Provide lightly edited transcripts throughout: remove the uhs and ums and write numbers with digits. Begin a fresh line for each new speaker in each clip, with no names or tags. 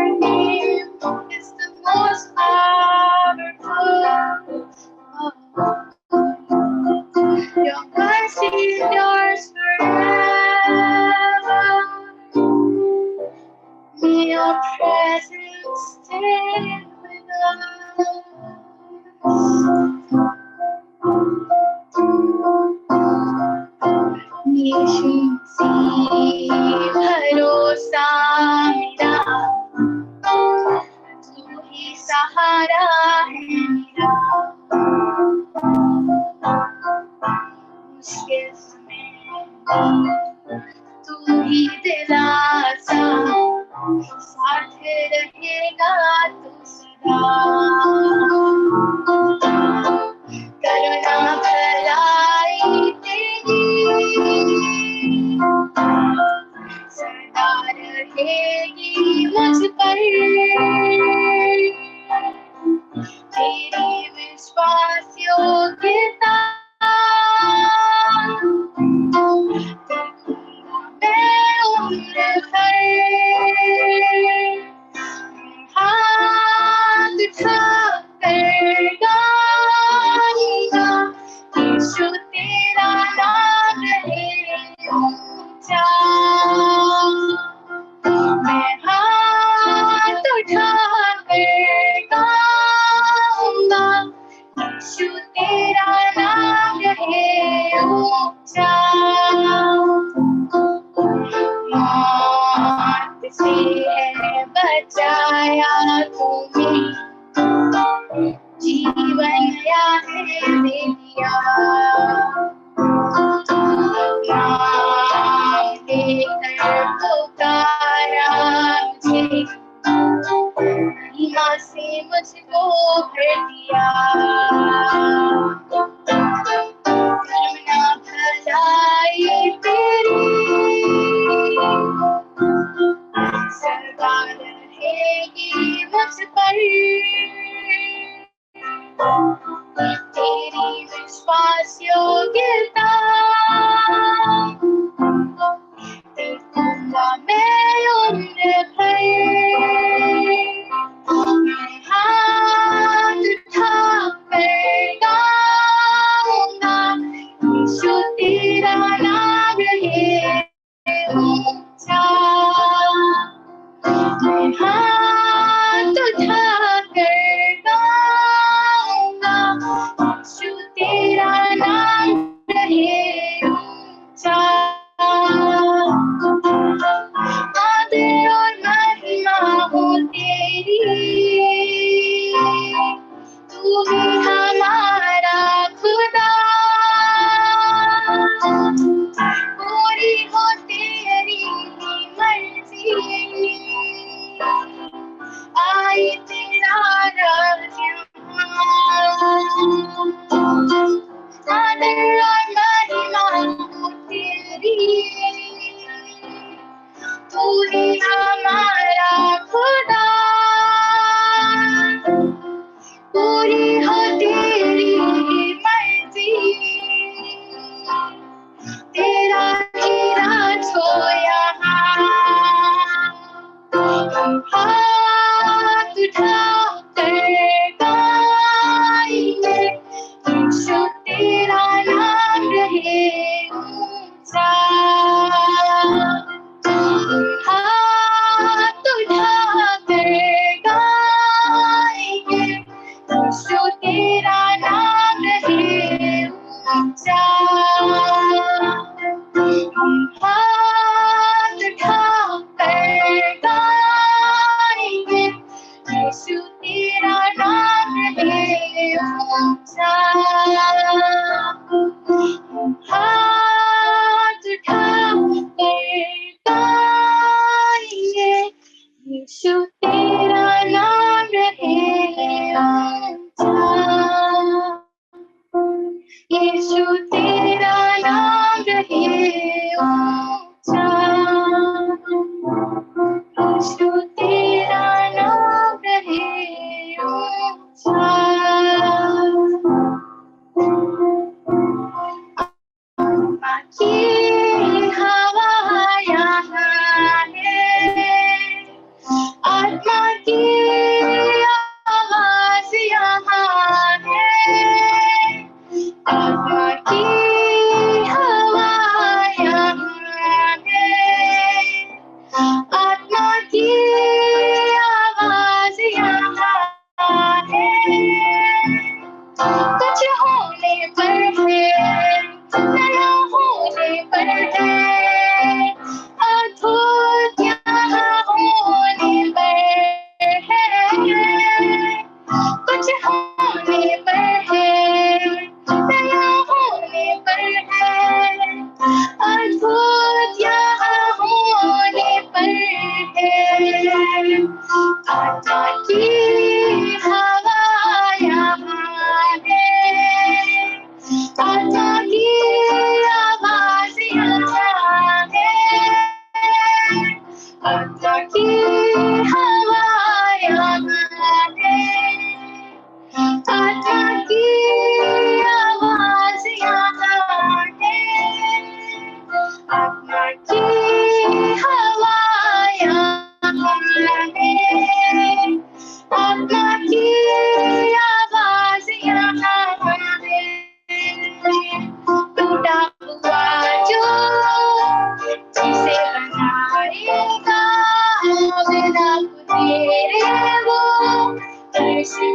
your name is the most powerful. Your mercy endures forever. May your presence stay with us. यीशु सी भरोसा मेरा, तू ही सहारा है मेरा। मुश्किल समय तू ही दिलासा, साथ रहेगा तू सदा। करुणा भलाई तेरी सदा रहेगी मुझ पर। तेरी विश्वास योग्यता मैं उम्र भर। हाथ उठाकर गाऊंगा, यीशु तेरा नाम रहे ऊंचा। मैं हाथ उठाकर गाऊंगा, यीशु तेरा नाम रहे ऊंचा। मौत से है बचाया तुम्हें, जीवन नया है दे दिया। नाम देकर पुकारा मुझे, महिमा से मुझको भर दिया। करुणा भलाई तेरी सदा रहेगी मुझ पर। तेरी विश्वास योग्यता देखूंगा मैं उम्र भर। मैं हाथ उठाकर गाऊंगा, यीशु तेरा नाम रहे ऊंचा। मैं हाथ उठाकर गाऊंगा, यीशु तेरा नाम रहे ऊंचा। आदर और महिमा हो तेरी, तू ही हमारा खुदा। पूरी हो तेरी ही मर्जी, आई तेरा राज्य। आदर और महिमा हो तेरी, तू ही हमारा खुदा। पूरी हो तेरी मर्जी, तेरा ही राज हो यहाँ। हाथ उठाकर गाएंगे, यीशु तेरा नाम रहे ऊंचा। हाथ उठाकर गाएंगे, यीशु तेरा नाम रहे ऊंचा। हाथ उठाकर गाएंगे, यीशु आत्मा की हवा यहाँ है, आत्मा की आवाज यहाँ है, आत्मा की हवा यहाँ है, आत्मा की आवाज यहाँ है, आत्मा की हवा यहाँ है, आत्मा की आवाज यहाँ है। टूटा हुआ जो जिसे बनाएगा बिना तेरे वो कैसे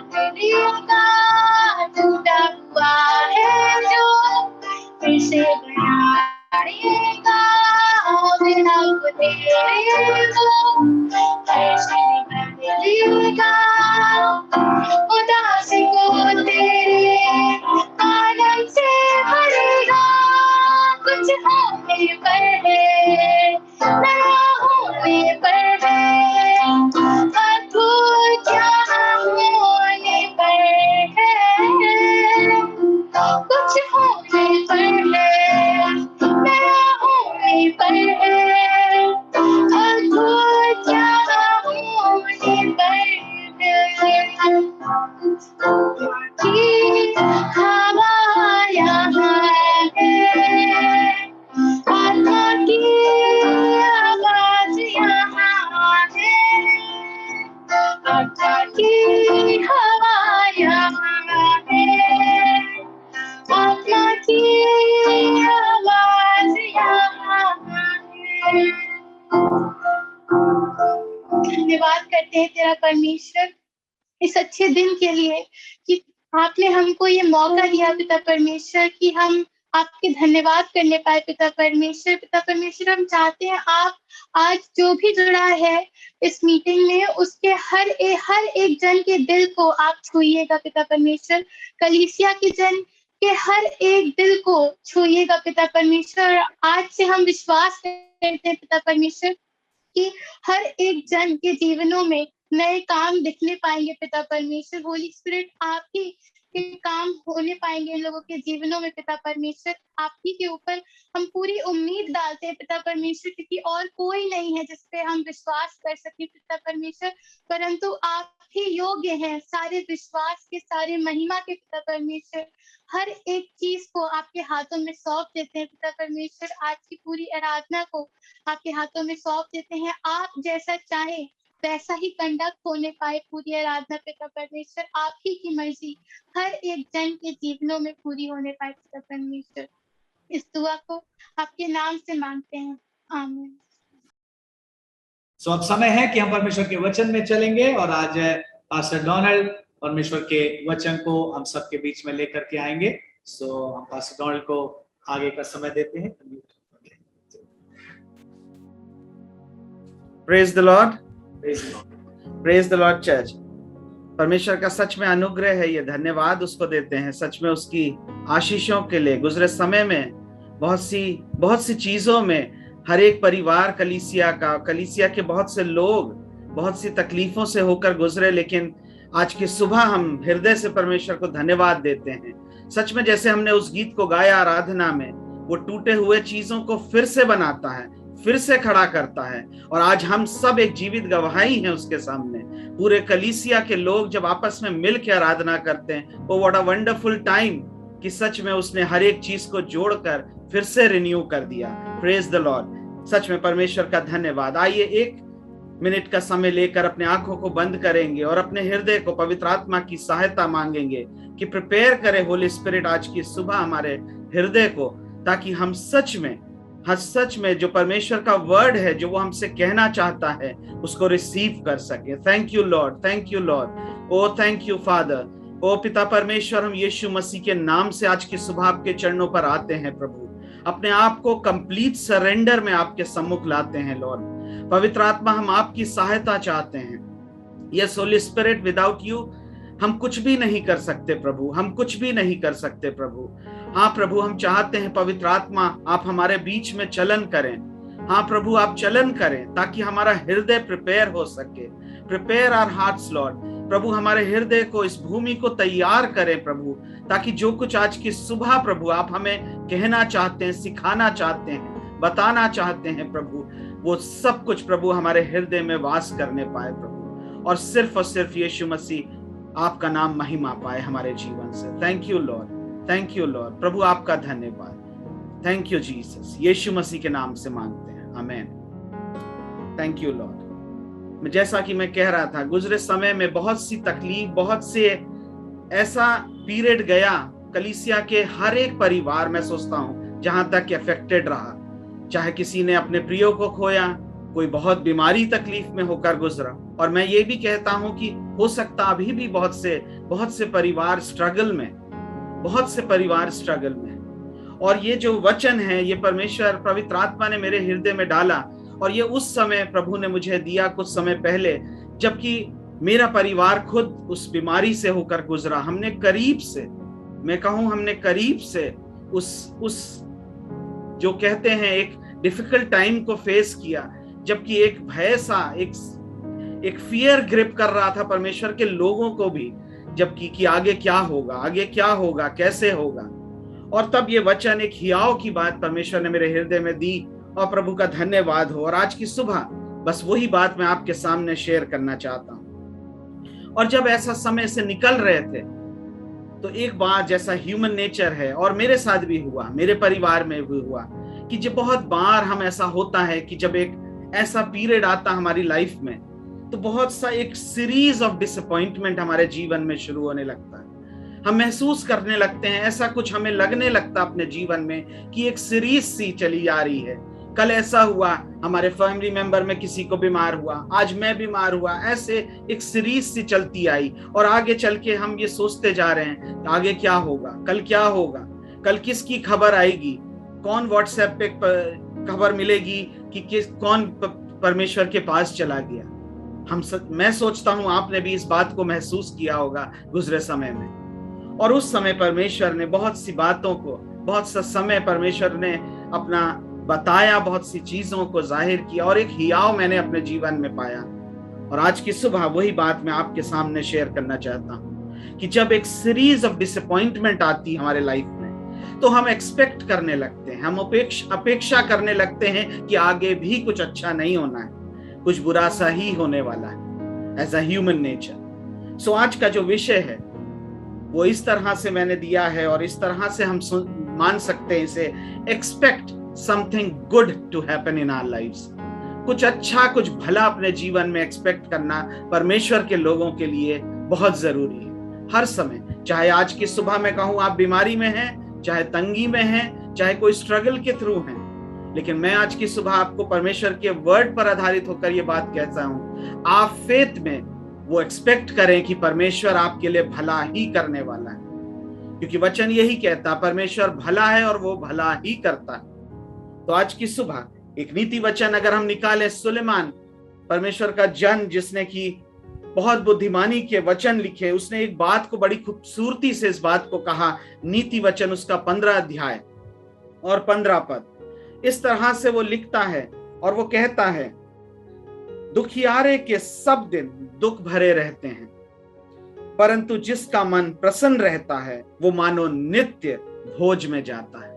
बदलेगा। टूटा हुआ है जो फिर से बनाएगा बिना तेरे वो कैसे बदलेगा। उदासी को तेरे आनंद से भरेगा, कुछ होने पर है, नया होने पर है, अद्भुत क्या होने पर है, कुछ होने पर है, नया होने पर है, अद्भुत क्या होने पर है। की हवा यहाँ है, आत्मा की आवाज यहाँ है, आत्मा की हवा यहाँ है, आत्मा की आवाज यहाँ है। धन्यवाद करते हैं तेरा परमेश्वर इस अच्छे दिन के लिए कि आपने हमको ये मौका दिया पिता परमेश्वर कि हम आपके धन्यवाद करने पाए पिता परमेश्वर। पिता परमेश्वर हम चाहते हैं आप आज जो भी जुड़ा है इस मीटिंग में उसके हर एक जन के दिल को आप छूइएगा पिता परमेश्वर। कलीसिया के जन के हर एक दिल को छूइएगा पिता परमेश्वर। आज से हम विश्वास करते हैं पिता परमेश्वर कि हर एक जन के जीवनों में नए काम दिखने पाएंगे पिता परमेश्वर। होली स्पिरिट आप ही के काम होने पाएंगे इन लोगों के जीवनों में पिता परमेश्वर। आप ही के ऊपर हम पूरी उम्मीद डालते हैं पिता परमेश्वर, क्योंकि और कोई नहीं है जिस पे हम विश्वास कर सके पिता परमेश्वर, परंतु आप ही योग्य हैं सारे विश्वास के, सारे महिमा के पिता परमेश्वर। हर एक चीज को आपके हाथों में सौंप देते हैं पिता परमेश्वर। आज की पूरी आराधना को आपके हाथों में सौंप देते हैं। आप जैसा चाहे वैसा ही कंडक्ट होने पाए पूरी आराधना पिता परमेश्वर। आप ही की मर्जी हर एक जन के जीवनों में पूरी होने पाए पिता परमेश्वर। इस दुआ को आपके नाम से मांगते हैं, आमीन।
सो अब समय है कि हम परमेश्वर के वचन में चलेंगे और आज पास्टर डोनाल्ड परमेश्वर के वचन को हम सबके बीच में लेकर के आएंगे। सो हम पास्टर डोनाल्ड को आगे का समय देते हैं।
Praise the Lord, praise the Lord church. परमेश्वर का सच में अनुग्रह है, ये धन्यवाद उसको देते हैं सच में उसकी आशीषों के लिए। गुजरे समय में बहुत सी चीजों में हर एक परिवार कलीसिया के बहुत से लोग बहुत सी तकलीफों से होकर गुजरे, लेकिन आज की सुबह हम हृदय से परमेश्वर को धन्यवाद देते हैं। सच में जैसे हमने उस गीत को गाया आराधना में, वो टूटे हुए चीजों को फिर से बनाता है, फिर से खड़ा करता है। और आज हम सब एक जीवित गवाही हैं उसके सामने। पूरे कलीसिया के लोग जब आपस में मिल के आराधना करते हैं, वो व्हाट अ वंडरफुल टाइम कि सच में उसने हर एक चीज को जोड़कर फिर से रिन्यू कर दिया। Praise the Lord. सच में परमेश्वर का धन्यवाद। आइए 1 मिनट का समय लेकर अपने आंखों को बंद करेंगे और अपने हृदय को पवित्र आत्मा की सहायता मांगेंगे कि प्रिपेयर करे होली स्पिरिट आज की सुबह हमारे हृदय को, ताकि हम सच में जो परमेश्वर का वर्ड है, जो वो हमसे कहना चाहता है, उसको रिसीव कर सके। Thank you Lord, thank you Lord, oh thank you Father. ओ पिता परमेश्वर, हम यीशु मसीह के नाम से आज की सुबह आपके चरणों पर आते हैं प्रभु। अपने आप को कंप्लीट सरेंडर में आपके सम्मुख लाते हैं लॉर्ड। पवित्र आत्मा, हम आपकी सहायता चाहते हैं। Yes Holi spirit, without you हम कुछ भी नहीं कर सकते प्रभु, हम कुछ भी नहीं कर सकते प्रभु। हाँ प्रभु, हम चाहते हैं पवित्र आत्मा आप हमारे बीच में चलन करें। हाँ प्रभु, आप चलन करें ताकि हमारा हृदय प्रिपेयर हो सके। Prepare our hearts Lord. प्रभु हमारे हृदय को, इस भूमि को तैयार करें प्रभु, ताकि जो कुछ आज की सुबह प्रभु आप हमें कहना चाहते हैं, सिखाना चाहते हैं, बताना चाहते हैं प्रभु, वो सब कुछ प्रभु हमारे हृदय में वास करने पाए प्रभु, और सिर्फ यीशु मसीह आपका नाम महिमा पाए हमारे जीवन से। Thank you Lord, thank you Lord. प्रभु आपका धन्यवाद। Thank you Jesus. Yeshu Masih के नाम से मांगते हैं, आमीन। Thank you Lord. जैसा कि मैं कह रहा था, गुजरे समय में बहुत सी तकलीफ, बहुत से ऐसा पीरियड गया कलीसिया के हर एक परिवार, मैं सोचता हूं जहां तक अफेक्टेड रहा, चाहे किसी ने अपने प्रियो को खोया, कोई बहुत बीमारी तकलीफ में होकर गुजरा, और मैं ये भी कहता हूं कि हो सकता अभी भी बहुत से परिवार स्ट्रगल में, बहुत से परिवार स्ट्रगल में। और ये जो वचन है, ये परमेश्वर पवित्र आत्मा ने मेरे हृदय में डाला, और ये उस समय प्रभु ने मुझे दिया कुछ समय पहले, जबकि मेरा परिवार खुद उस बीमारी से होकर गुजरा। हमने करीब से, मैं कहूं हमने करीब से उस जो कहते हैं एक डिफिकल्ट टाइम को फेस किया, जबकि एक भय सा, एक फियर ग्रिप कर रहा था परमेश्वर के लोगों को भी, जबकि कि आगे क्या होगा, आगे क्या होगा, कैसे होगा। और तब ये वचन, एक हियाव की बात परमेश्वर ने मेरे हृदय में दी, और प्रभु का धन्यवाद हो। और आज की सुबह बस वही बात मैं आपके सामने शेयर करना चाहता हूं। और जब ऐसा समय से निकल रहे थे, तो एक बार, जैसा ह्यूमन नेचर है, और मेरे साथ भी हुआ, मेरे परिवार में भी हुआ, कि जब बहुत बार हम ऐसा होता है कि जब एक ऐसा पीरियड आता हमारी लाइफ में, तो बहुत सा एक सीरीज ऑफ डिसअपॉइंटमेंट हमारे जीवन में शुरू होने लगता है। हम महसूस करने लगते हैं, ऐसा कुछ हमें लगने लगता अपने जीवन में कि एक सीरीज सी चली आ रही है। कल ऐसा हुआ, हमारे फैमिली मेंबर में किसी को बीमार हुआ, आज मैं बीमार हुआ, ऐसे एक सीरीज सी चलती आई, और आगे चल के हम ये सोचते जा रहे हैं आगे क्या होगा, कल क्या होगा, कल किसकी खबर आएगी, कौन व्हाट्सएप पे खबर मिलेगी कि कौन परमेश्वर के पास चला गया। मैं सोचता हूं आपने भी इस बात को महसूस किया होगा गुजरे समय में। और उस समय परमेश्वर ने बहुत सी बातों को, बहुत सा समय परमेश्वर ने अपना बताया, बहुत सी चीजों को जाहिर किया, और एक हियाव मैंने अपने जीवन में पाया। और आज की सुबह वही बात मैं आपके सामने शेयर करना चाहता हूं कि जब एक सीरीज ऑफ डिसअपॉइंटमेंट आती है हमारे लाइफ में, तो हम एक्सपेक्ट करने लगते हैं, हम अपेक्षा करने लगते हैं कि आगे भी कुछ अच्छा नहीं होना है, कुछ बुरा सा ही होने वाला है, एज अ ह्यूमन नेचर। सो आज का जो विषय है वो इस तरह से मैंने दिया है, और इस तरह से हम मान सकते हैं इसे, expect something good to happen in our lives. कुछ अच्छा, कुछ भला अपने जीवन में एक्सपेक्ट करना परमेश्वर के लोगों के लिए बहुत जरूरी है हर समय। चाहे आज की सुबह में कहूं आप बीमारी में हैं, चाहे तंगी में हैं, चाहे कोई स्ट्रगल के थ्रू हैं, लेकिन मैं आज की सुबह आपको परमेश्वर के वर्ड पर आधारित होकर ये बात कहता हूं, आप फेथ में वो एक्सपेक्ट करें कि परमेश्वर आपके लिए भला ही करने वाला है, क्योंकि वचन यही कहता, परमेश्वर भला है और वो भला ही करता है। तो आज की सुबह एक नीति वचन अगर हम निकालें, सुलेमान परमेश्वर का जन, जिसने की बहुत बुद्धिमानी के वचन लिखे, उसने एक बात को बड़ी खूबसूरती से इस बात को कहा। नीति वचन उसका 15 अध्याय और 15 पद इस तरह से वो लिखता है, और वो कहता है, दुखियारे के सब दिन दुख भरे रहते हैं, परंतु जिसका मन प्रसन्न रहता है वो मानो नित्य भोज में जाता है।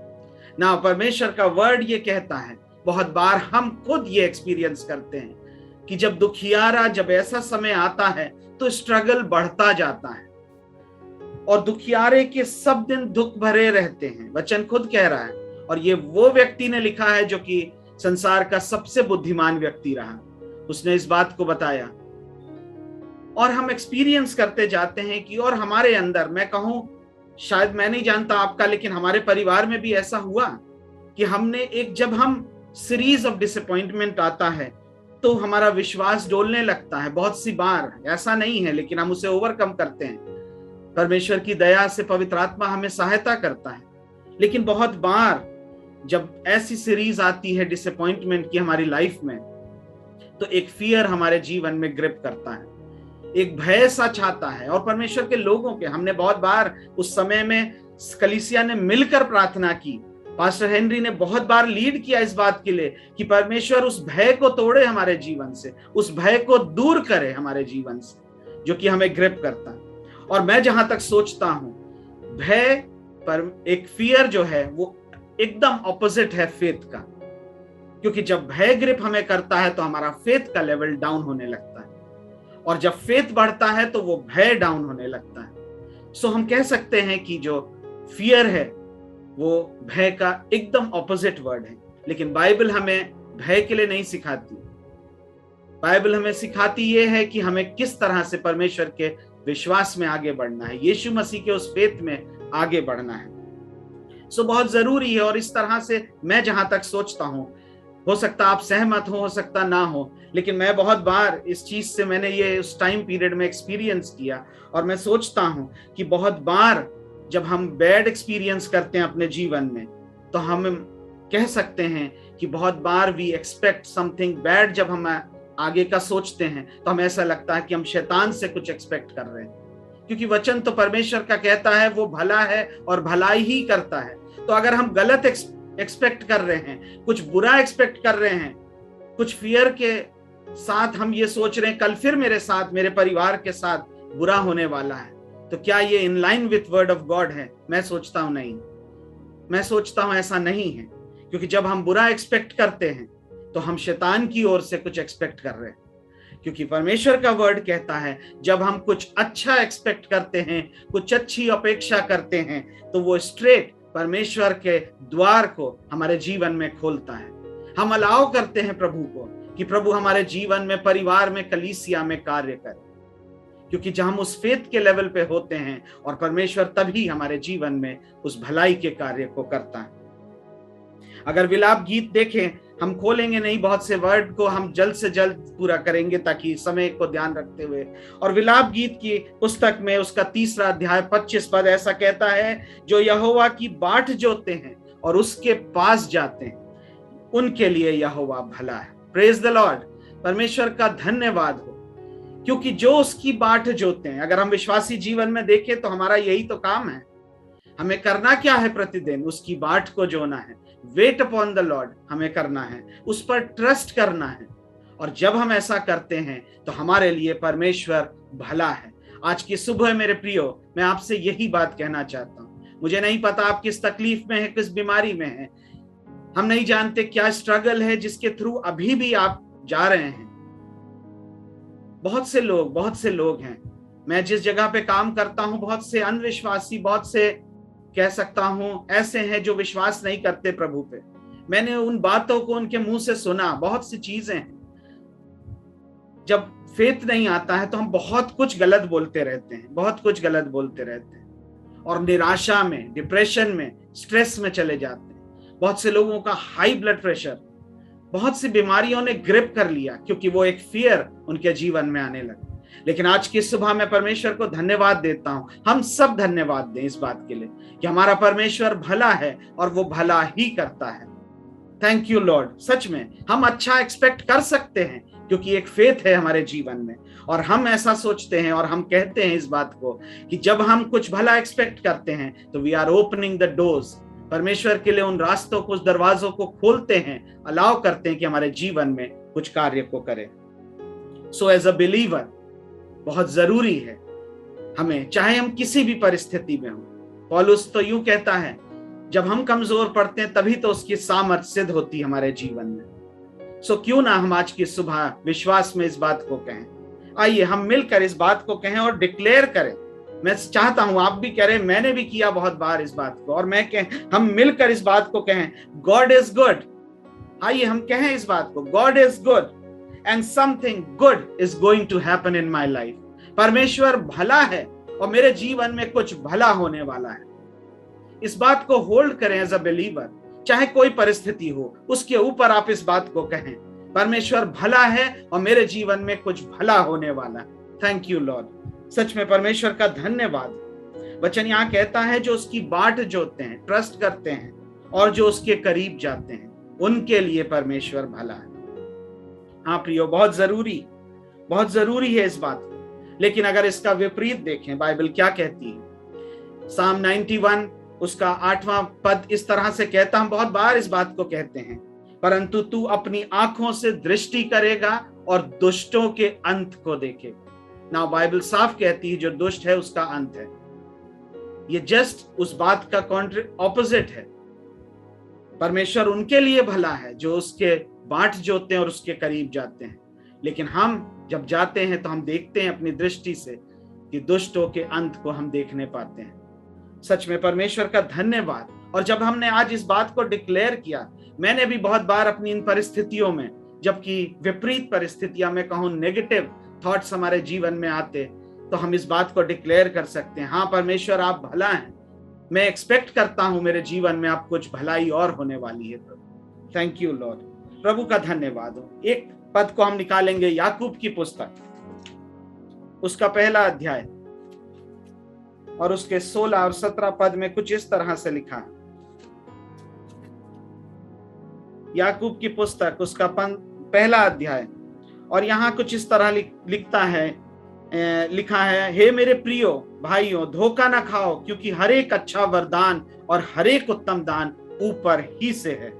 ना परमेश्वर का वर्ड ये कहता है, बहुत बार हम खुद ये एक्सपीरियंस करते हैं कि जब दुखियारा, जब ऐसा समय आता है तो स्ट्रगल बढ़ता जाता है, और दुखियारे के सब दिन दुख भरे रहते हैं, वचन खुद कह रहा है। और ये वो व्यक्ति ने लिखा है जो कि संसार का सबसे बुद्धिमान व्यक्ति रहा, उसने इस बात को बताया। और हम एक्सपीरियंस करते जाते हैं कि, और हमारे अंदर, मैं कहूं शायद, मैं नहीं जानता आपका, लेकिन हमारे परिवार में भी ऐसा हुआ कि हमने जब हम सीरीज ऑफ डिसअपॉइंटमेंट आता है तो हमारा विश्वास डोलने लगता है। बहुत सी बार ऐसा नहीं है, लेकिन हम उसे ओवरकम करते हैं। परमेश्वर की दया से पवित्र आत्मा हमें सहायता करता है, लेकिन बहुत बार जब ऐसी सीरीज आती है डिसअपॉइंटमेंट की हमारी लाइफ में, तो एक फियर हमारे जीवन में ग्रिप करता है, एक भय सा छाता है। और परमेश्वर के लोगों के, हमने बहुत बार उस समय में कलीसिया ने मिलकर प्रार्थना की, पास्टर हेनरी ने बहुत बार लीड किया इस बात के लिए कि परमेश्वर उस भय को तोड़े हमारे जीवन से, उस भय को दूर करे हमारे जीवन से जो कि हमें ग्रिप करता है। और मैं जहां तक सोचता हूं, भय पर एक फियर जो है वो एकदम ऑपोजिट है फेथ का, क्योंकि जब भय ग्रिप हमें करता है तो हमारा फेथ का लेवल डाउन होने लगता है, और जब फेथ बढ़ता है तो वो भय डाउन होने लगता है। सो हम कह सकते हैं कि जो फियर है वो भय का एकदम ऑपोजिट वर्ड है। लेकिन बाइबल हमें भय के लिए नहीं सिखाती, बाइबल हमें सिखाती ये है कि हमें किस तरह से परमेश्वर के विश्वास में आगे बढ़ना है, यीशु मसीह के उस फेथ में आगे बढ़ना है। सो बहुत जरूरी है। और इस तरह से मैं जहां तक सोचता हूं, हो सकता आप सहमत हो सकता ना हो, लेकिन मैं बहुत बार इस चीज से मैंने ये उस टाइम पीरियड में एक्सपीरियंस किया, और मैं सोचता हूं कि बहुत बार जब हम बैड एक्सपीरियंस करते हैं अपने जीवन में, तो हम कह सकते हैं कि बहुत बार वी एक्सपेक्ट समथिंग बैड। जब हम आगे का सोचते हैं तो हमें ऐसा लगता है कि हम शैतान से कुछ एक्सपेक्ट कर रहे हैं, क्योंकि वचन तो परमेश्वर का कहता है वो भला है और भलाई ही करता है। तो अगर हम गलत एक्सपेक्ट कर रहे हैं, कुछ बुरा एक्सपेक्ट कर रहे हैं, कुछ फियर के साथ हम ये सोच रहे हैं कल फिर मेरे साथ, मेरे परिवार के साथ बुरा होने वाला है, तो क्या ये in line with word of God है? मैं सोचता हूं नहीं, मैं सोचता हूं ऐसा नहीं है। क्योंकि जब हम बुरा एक्सपेक्ट करते हैं तो हम शैतान की ओर से कुछ एक्सपेक्ट कर रहे हैं, क्योंकि परमेश्वर का वर्ड कहता है जब हम कुछ अच्छा एक्सपेक्ट करते हैं, कुछ अच्छी अपेक्षा करते हैं, तो वो स्ट्रेट परमेश्वर के द्वार को हमारे जीवन में खोलता है। हम अलाउ करते हैं प्रभु को कि प्रभु हमारे जीवन में, परिवार में, कलीसिया में कार्य करे, क्योंकि जब हम उस फेथ के लेवल पे होते हैं, और परमेश्वर तभी हमारे जीवन में उस भलाई के कार्य को करता है। अगर विलाप गीत देखें, हम खोलेंगे नहीं, बहुत से वर्ड को हम जल्द से जल्द पूरा करेंगे ताकि समय को ध्यान रखते हुए। और विलाप गीत की पुस्तक में उसका 3 अध्याय 25 पद ऐसा कहता है, जो यहोवा की बाट जोते हैं और उसके पास जाते हैं, उनके लिए यहोवा भला है। Praise the Lord. परमेश्वर का धन्यवाद हो, क्योंकि जो उसकी बाट जोते हैं, अगर हम विश्वासी जीवन में देखें तो हमारा यही तो काम है। हमें करना क्या है? प्रतिदिन उसकी बाट को जोना है, वेट अपॉन द लॉर्ड हमें करना है, उस पर ट्रस्ट करना है। और जब हम ऐसा करते हैं तो हमारे लिए परमेश्वर भला है। आज की सुबह मेरे प्रियो, मैं आपसे यही बात कहना चाहता हूं। मुझे नहीं पता आप किस तकलीफ में है, किस बीमारी में है, हम नहीं जानते क्या स्ट्रगल है जिसके थ्रू अभी भी आप जा रहे हैं। बहुत से लोग हैं, मैं जिस जगह पे काम करता हूं, बहुत से अनविश्वासी, बहुत से कह सकता हूं ऐसे हैं जो विश्वास नहीं करते प्रभु पे। मैंने उन बातों को उनके मुंह से सुना। बहुत सी चीजें हैं, जब फेथ नहीं आता है तो हम बहुत कुछ गलत बोलते रहते हैं, और निराशा में, डिप्रेशन में, स्ट्रेस में चले जाते हैं। बहुत से लोगों का हाई ब्लड प्रेशर, बहुत सी बीमारियों ने ग्रिप कर लिया, क्योंकि वो एक फियर उनके जीवन में आने लगा। लेकिन आज की सुबह मैं परमेश्वर को धन्यवाद देता हूं, हम सब धन्यवाद दें इस बात के लिए कि हमारा परमेश्वर भला है और वो भला ही करता है। Thank you Lord. सच में हम अच्छा एक्सपेक्ट कर सकते हैं, क्योंकि एक फेथ है हमारे जीवन में, और हम ऐसा सोचते हैं और हम कहते हैं इस बात को कि जब हम कुछ भला एक्सपेक्ट करते हैं तो we are opening the doors. परमेश्वर के लिए उन रास्तों को, उस दरवाजों को खोलते हैं, अलाउ करते हैं कि हमारे जीवन में कुछ कार्य को करें। सो एज अ बिलीवर बहुत जरूरी है हमें, चाहे हम किसी भी परिस्थिति में हो। पौलुस तो यूं कहता है, जब हम कमजोर पड़ते हैं तभी तो उसकी सामर्थ सिद्ध होती है हमारे जीवन में। सो क्यों ना हम आज की सुबह विश्वास में इस बात को कहें। आइए हम मिलकर इस बात को कहें और डिक्लेयर करें। मैं चाहता हूं आप भी करें, मैंने भी किया बहुत बार इस बात को, और मैं हम मिलकर इस बात को कहें, गॉड इज गुड। आइए हम कहें इस बात को, God is good and something good is going to happen in my life। परमेश्वर भला है और मेरे जीवन में कुछ भला होने वाला है। इस बात को होल्ड करें एज अ बिलीवर, चाहे कोई परिस्थिति हो, उसके ऊपर आप इस बात को कहें, परमेश्वर भला है और मेरे जीवन में कुछ भला होने वाला है। Thank you Lord. सच में परमेश्वर का धन्यवाद। वचन यहाँ कहता है, जो उसकी बाट जोते हैं, ट्रस्ट करते हैं और जो उसके करीब जाते हैं, उनके लिए परमेश्वर भला है। हाँ प्रियो, बहुत जरूरी है इस बात को। लेकिन अगर इसका विपरीत देखें, बाइबल क्या कहती है? साम 91 उसका 8वां पद इस तरह से कहता, हम बहुत बार इस बात को कहते हैं, परंतु तू अपनी आंखों से दृष्टि करेगा और दुष्टों के अंत को देखेगा। ना बाइबल साफ कहती है जो दुष्ट है उसका अंत है। ये जस्ट उस बात का ऑपोजिट है। परमेश्वर उनके लिए भला है जो उसके बाट जोते हैं और उसके करीब जाते हैं। लेकिन हम जब जाते हैं तो हम देखते हैं अपनी दृष्टि से कि दुष्टों के अंत को हम देखने पाते हैं। सच में परमेश्वर का धन्यवाद। और जब हमने आज इस बात को डिक्लेयर किया, मैंने भी बहुत बार अपनी इन परिस्थितियों में, जबकि विपरीत परिस्थितियां, मैं कहूं नेगेटिव थॉट्स हमारे जीवन में आते, तो हम इस बात को डिक्लेयर कर सकते हैं, हाँ परमेश्वर आप भला हैं, मैं एक्सपेक्ट करता हूं मेरे जीवन में आप कुछ भलाई और होने वाली है प्रभु। थैंक यू लॉर्ड, प्रभु का धन्यवाद हो। एक पद को हम निकालेंगे, याकूब की पुस्तक, उसका 1 अध्याय और उसके 16 और 17 पद में कुछ इस तरह से लिखा है। याकूब की पुस्तक उसका 1 अध्याय और यहाँ कुछ इस तरह लिखता है, लिखा है, हे मेरे प्रियो भाइयों, धोखा ना खाओ, क्योंकि हर एक अच्छा वरदान और हर एक उत्तम दान ऊपर ही से है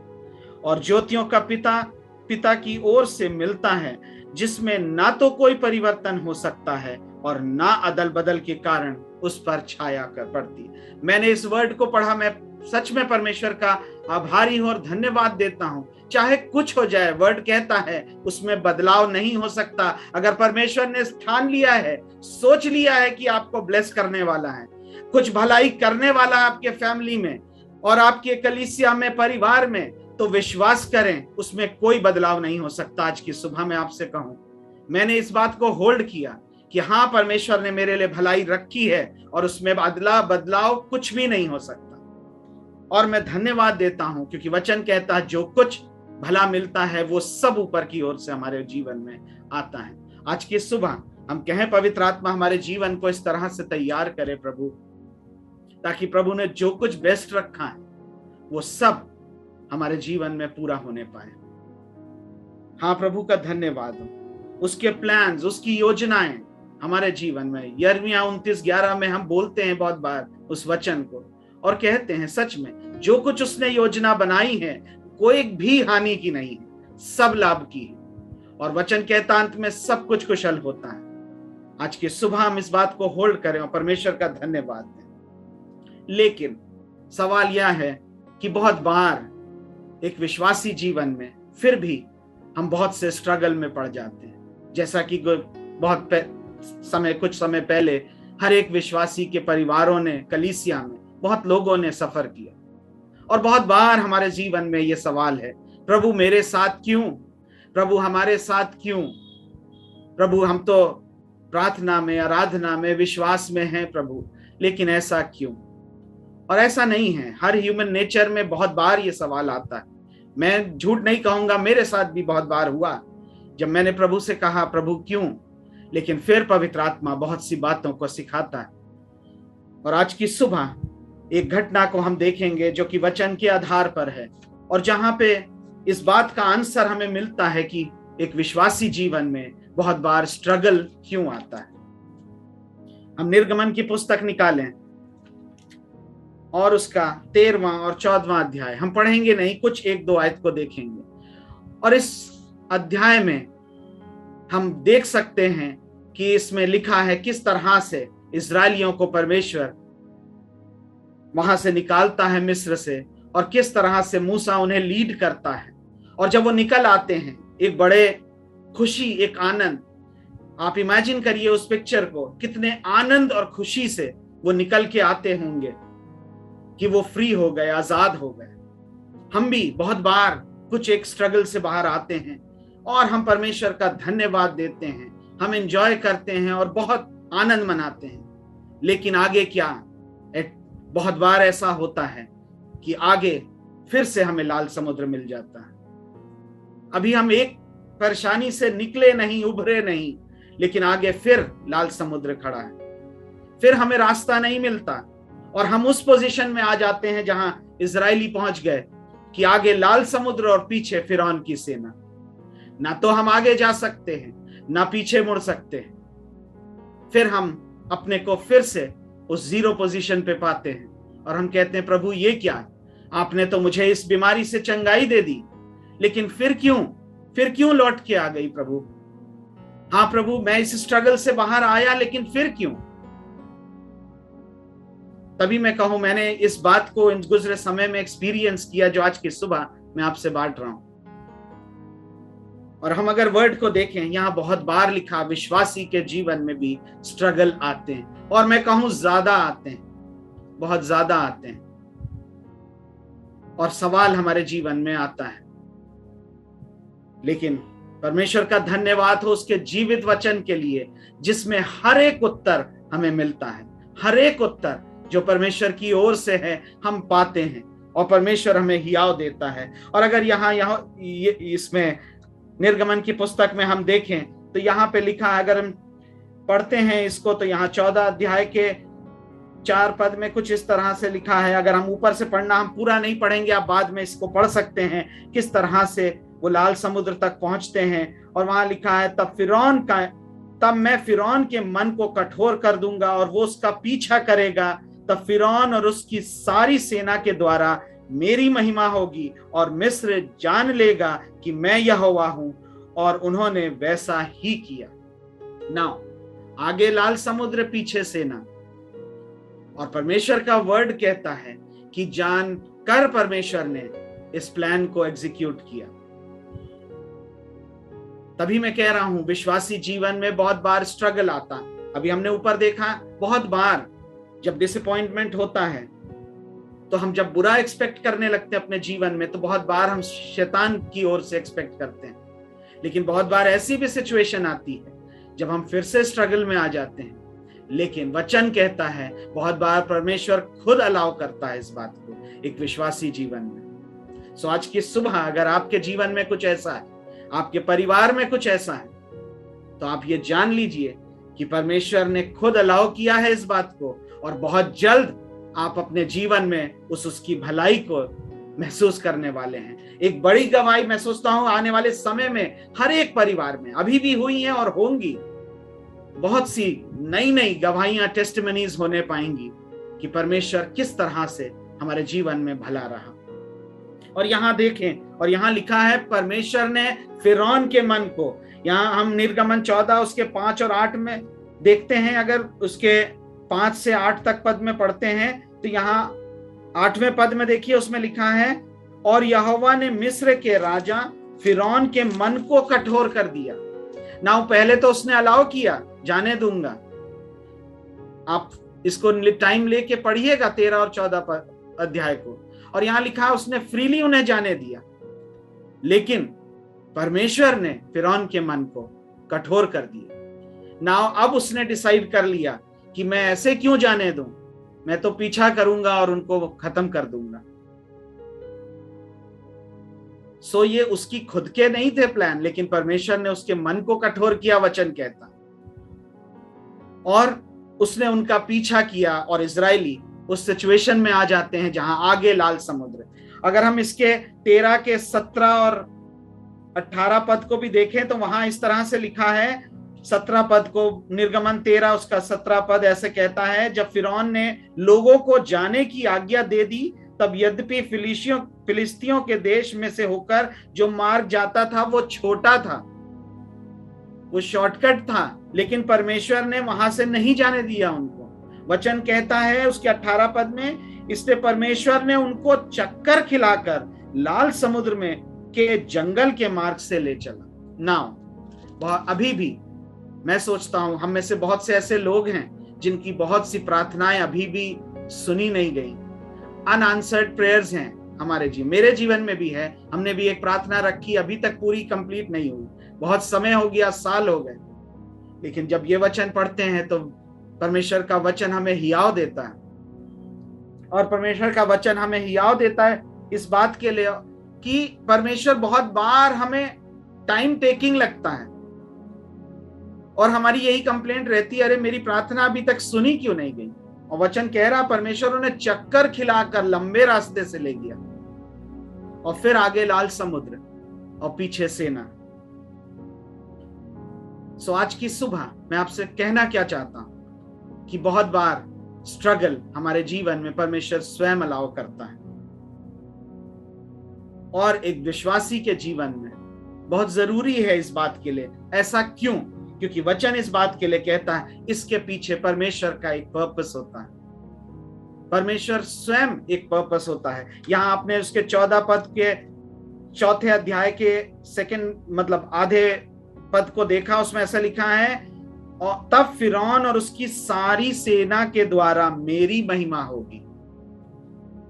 और ज्योतियों का पिता की ओर से मिलता है, जिसमें ना तो कोई परिवर्तन हो सकता है और ना अदल बदल के कारण उस पर छाया कर पड़ती। मैंने इस वर्ड को पढ़ा, मैं सच में परमेश्वर का आभारी हूं और धन्यवाद देता हूं। चाहे कुछ हो जाए, वर्ड कहता है उसमें बदलाव नहीं हो सकता। अगर परमेश्वर ने ठान लिया है, सोच लिया है कि आपको ब्लेस करने वाला है, कुछ भलाई करने वाला है आपके फैमिली में और आपके कलीसिया में, परिवार में, तो विश्वास करें उसमें कोई बदलाव नहीं हो सकता। आज की सुबह मैं आपसे कहूं, मैंने इस बात को होल्ड किया कि हाँ परमेश्वर ने मेरे लिए भलाई रखी है और उसमें बदलाव कुछ भी नहीं हो सकता। और मैं धन्यवाद देता हूं क्योंकि वचन कहता है जो कुछ भला मिलता है वो सब ऊपर की ओर से हमारे जीवन में आता है। आज की सुबह हम कहें पवित्र आत्मा हमारे जीवन को इस तरह से तैयार करे प्रभु, ताकि प्रभु ने जो कुछ बेस्ट रखा है वो सब हमारे जीवन में पूरा होने पाए। हाँ प्रभु का धन्यवाद हो। उसके प्लान्स, उसकी योजनाएं हमारे जीवन में, यिर्मयाह 29:11 में हम बोलते हैं बहुत बार उस वचन को और कहते हैं सच में जो कुछ उसने योजना बनाई है कोई भी हानि की नहीं है, सब लाभ की है। और वचन कहता अंत में सब कुछ कुशल होता है। आज की सुबह हम इस बात को होल्ड करें और परमेश्वर का धन्यवाद दें। लेकिन सवाल यह है कि बहुत बार एक विश्वासी जीवन में फिर भी हम बहुत से स्ट्रगल में पड़ जाते हैं, जैसा कि कुछ समय पहले हर एक विश्वासी के परिवारों ने, कलीसिया में बहुत लोगों ने सफर किया। और बहुत बार हमारे जीवन में ये सवाल है, प्रभु मेरे साथ क्यों, प्रभु हमारे साथ क्यों, प्रभु हम तो प्रार्थना में, आराधना में, विश्वास में हैं प्रभु, लेकिन ऐसा क्यों। और ऐसा नहीं है, हर ह्यूमन नेचर में बहुत बार ये सवाल आता है। मैं झूठ नहीं कहूंगा, मेरे साथ भी बहुत बार हुआ जब मैंने प्रभु से कहा प्रभु क्यों, लेकिन फिर पवित्र आत्मा बहुत सी बातों को सिखाता है। और आज की सुबह एक घटना को हम देखेंगे जो कि वचन के आधार पर है और जहां पे इस बात का आंसर हमें मिलता है कि एक विश्वासी जीवन में बहुत बार स्ट्रगल क्यों आता है। हम निर्गमन की पुस्तक निकालें और उसका 13वां और 14वां अध्याय हम पढ़ेंगे नहीं, कुछ 1-2 आयत को देखेंगे। और इस अध्याय में हम देख सकते हैं कि इसमें लिखा है किस तरह से इस्राएलियों को परमेश्वर वहां से निकालता है मिस्र से, और किस तरह से मूसा उन्हें लीड करता है। और जब वो निकल आते हैं एक बड़े खुशी, एक आनंद, आप इमेजिन करिए उस पिक्चर को, कितने आनंद और खुशी से वो निकल के आते होंगे कि वो फ्री हो गए, आजाद हो गए। हम भी बहुत बार कुछ एक स्ट्रगल से बाहर आते हैं और हम परमेश्वर का धन्यवाद देते हैं, हम एंजॉय करते हैं और बहुत आनंद मनाते हैं। लेकिन आगे क्या, बहुत बार ऐसा होता है कि आगे फिर से हमें लाल समुद्र मिल जाता है। अभी हम एक परेशानी से निकले नहीं, उभरे नहीं, लेकिन आगे फिर लाल समुद्र खड़ा है, फिर हमें रास्ता नहीं मिलता और हम उस पोजीशन में आ जाते हैं जहां इजरायली पहुंच गए कि आगे लाल समुद्र और पीछे फिरौन की सेना। ना तो हम आगे जा सकते हैं, ना पीछे मुड़ सकते हैं। फिर हम अपने को फिर से उस जीरो पोजीशन पे पाते हैं और हम कहते हैं प्रभु ये क्या है, आपने तो मुझे इस बीमारी से चंगाई दे दी, लेकिन फिर क्यों लौट के आ गई प्रभु? हाँ प्रभु, मैं इस स्ट्रगल से बाहर आया, लेकिन फिर क्यों? तभी मैं कहूं, मैंने इस बात को इन गुजरे समय में एक्सपीरियंस किया जो आज की सुबह मैं आपसे बांट रहा हूं। और हम अगर वर्ड को देखें, यहां बहुत बार लिखा विश्वासी के जीवन में भी स्ट्रगल आते हैं, और मैं कहूं ज्यादा आते हैं, बहुत ज्यादा आते हैं, और सवाल हमारे जीवन में आता है। लेकिन परमेश्वर का धन्यवाद हो उसके जीवित वचन के लिए, जिसमें हर एक उत्तर हमें मिलता है। हर एक उत्तर जो परमेश्वर की ओर से है हम पाते हैं, और परमेश्वर हमें हियाव देता है। और अगर यहाँ इसमें निर्गमन की पुस्तक में हम देखें तो यहाँ पे लिखा है, अगर हम पढ़ते हैं इसको, तो यहाँ 14 अध्याय के 4 पद में कुछ इस तरह से लिखा है। अगर हम ऊपर से पढ़ना, हम पूरा नहीं पढ़ेंगे, आप बाद में इसको पढ़ सकते हैं, किस तरह से वो लाल समुद्र तक पहुंचते हैं। और वहां लिखा है, तब मैं फिरौन के मन को कठोर कर दूंगा और वो उसका पीछा करेगा। तब फिरौन और उसकी सारी सेना के द्वारा मेरी महिमा होगी और मिस्र जान लेगा कि मैं यहोवा हूं। और उन्होंने वैसा ही किया। नाउ आगे लाल समुद्र, पीछे सेना, और परमेश्वर का वर्ड कहता है कि जानकर परमेश्वर ने इस प्लान को एग्जीक्यूट किया। तभी मैं कह रहा हूं, विश्वासी जीवन में बहुत बार स्ट्रगल आता। अभी हमने ऊपर देखा, बहुत बार जब डिसअपॉइंटमेंट होता है, तो हम जब बुरा एक्सपेक्ट करने लगते हैं अपने जीवन में, तो बहुत बार हम शैतान की ओर से एक्सपेक्ट करते हैं। लेकिन बहुत बार ऐसी भी सिचुएशन आती है जब हम फिर से स्ट्रगल में आ जाते हैं। लेकिन वचन कहता है, बहुत बार परमेश्वर खुद अलाउ करता है इस बात को एक विश्वासी जीवन में। सो आज की सुबह अगर आपके जीवन में कुछ ऐसा है, आपके परिवार में कुछ ऐसा है, तो आप ये जान लीजिए कि परमेश्वर ने खुद अलाउ किया है इस बात को, और बहुत जल्द आप अपने जीवन में उसकी भलाई को महसूस करने वाले हैं। एक बड़ी गवाही मैं सोचता हूं आने वाले समय में हर एक परिवार में अभी भी हुई हैं और होंगी। बहुत सी नई गवाहियां, टेस्टिमनीज होने पाएंगी कि परमेश्वर किस तरह से हमारे जीवन में भला रहा। और यहाँ देखें, और यहाँ लिखा है परमेश्वर ने फिरौन के मन को, यहाँ हम निर्गमन 14 उसके 5 और 8 में देखते हैं। अगर उसके 5 से 8 तक पद में पढ़ते हैं तो यहाँ 8वें पद में देखिए, उसमें लिखा है, और यहोवा ने मिस्र के राजा फिरौन के मन को कठोर कर दिया। नाउ पहले तो उसने अलाउ किया, जाने दूंगा। आप इसको टाइम लेके पढ़िएगा 13 और 14 अध्याय को, और यहां लिखा है उसने फ्रीली उन्हें जाने दिया। लेकिन परमेश्वर ने फिरौन के मन को कठोर कर दिया। नाउ अब उसने डिसाइड कर लिया कि मैं ऐसे क्यों जाने दूं, मैं तो पीछा करूंगा और उनको खत्म कर दूंगा। सो ये उसकी खुद के नहीं थे प्लान, लेकिन परमेश्वर ने उसके मन को कठोर किया, वचन कहता, और उसने उनका पीछा किया। और इजरायली उस सिचुएशन में आ जाते हैं जहां आगे लाल समुद्र। अगर हम इसके 13 के 17 और 18 पद को भी देखें तो वहां इस तरह से लिखा है, 17 पद को, निर्गमन 13 उसका 17 पद ऐसे कहता है, जब फिरौन ने लोगों को जाने की आज्ञा दे दी, तब यद्यपि फिलिस्तियों के देश में से होकर जो मार्ग जाता था वो छोटा था, वो शॉर्टकट था, लेकिन परमेश्वर ने वहां से नहीं जाने दिया उनको। वचन कहता है उसके 18 पद में, इसलिए परमेश्वर ने उनको चक्कर खिलाकर लाल समुद्र में के जंगल के मार्ग से ले चला। नाउ अभी भी मैं सोचता हूं हम में से बहुत से ऐसे लोग हैं जिनकी बहुत सी प्रार्थनाएं अभी भी सुनी नहीं गई, अनआंसर्ड प्रेयर्स हैं हमारे मेरे जीवन में भी है। हमने भी एक प्रार्थना रखी, अभी तक पूरी कंप्लीट नहीं हुई, बहुत समय हो गया, साल हो गए। लेकिन जब ये वचन पढ़ते हैं तो परमेश्वर का वचन हमें हियाव देता है, और परमेश्वर का वचन हमें हियाव देता है इस बात के लिए कि परमेश्वर बहुत बार हमें टाइम टेकिंग लगता है, और हमारी यही कंप्लेंट रहती है, अरे मेरी प्रार्थना अभी तक सुनी क्यों नहीं गई। और वचन कह रहा परमेश्वर उन्हें चक्कर खिलाकर लंबे रास्ते से ले गया, और फिर आगे लाल समुद्र और पीछे सेना। सो आज की सुबह मैं आपसे कहना क्या चाहता हूं कि बहुत बार स्ट्रगल हमारे जीवन में परमेश्वर स्वयं अलाउ करता है। और एक विश्वासी के जीवन में बहुत जरूरी है इस बात के लिए। ऐसा क्यों? क्योंकि वचन इस बात के लिए कहता है, इसके पीछे परमेश्वर का एक पर्पस होता है। परमेश्वर स्वयं एक पर्पस होता है। यहां आपने उसके 14 पद के 4 अध्याय के सेकंड आधे पद को देखा, उसमें ऐसा लिखा है, और तब फिरौन और उसकी सारी सेना के द्वारा मेरी महिमा होगी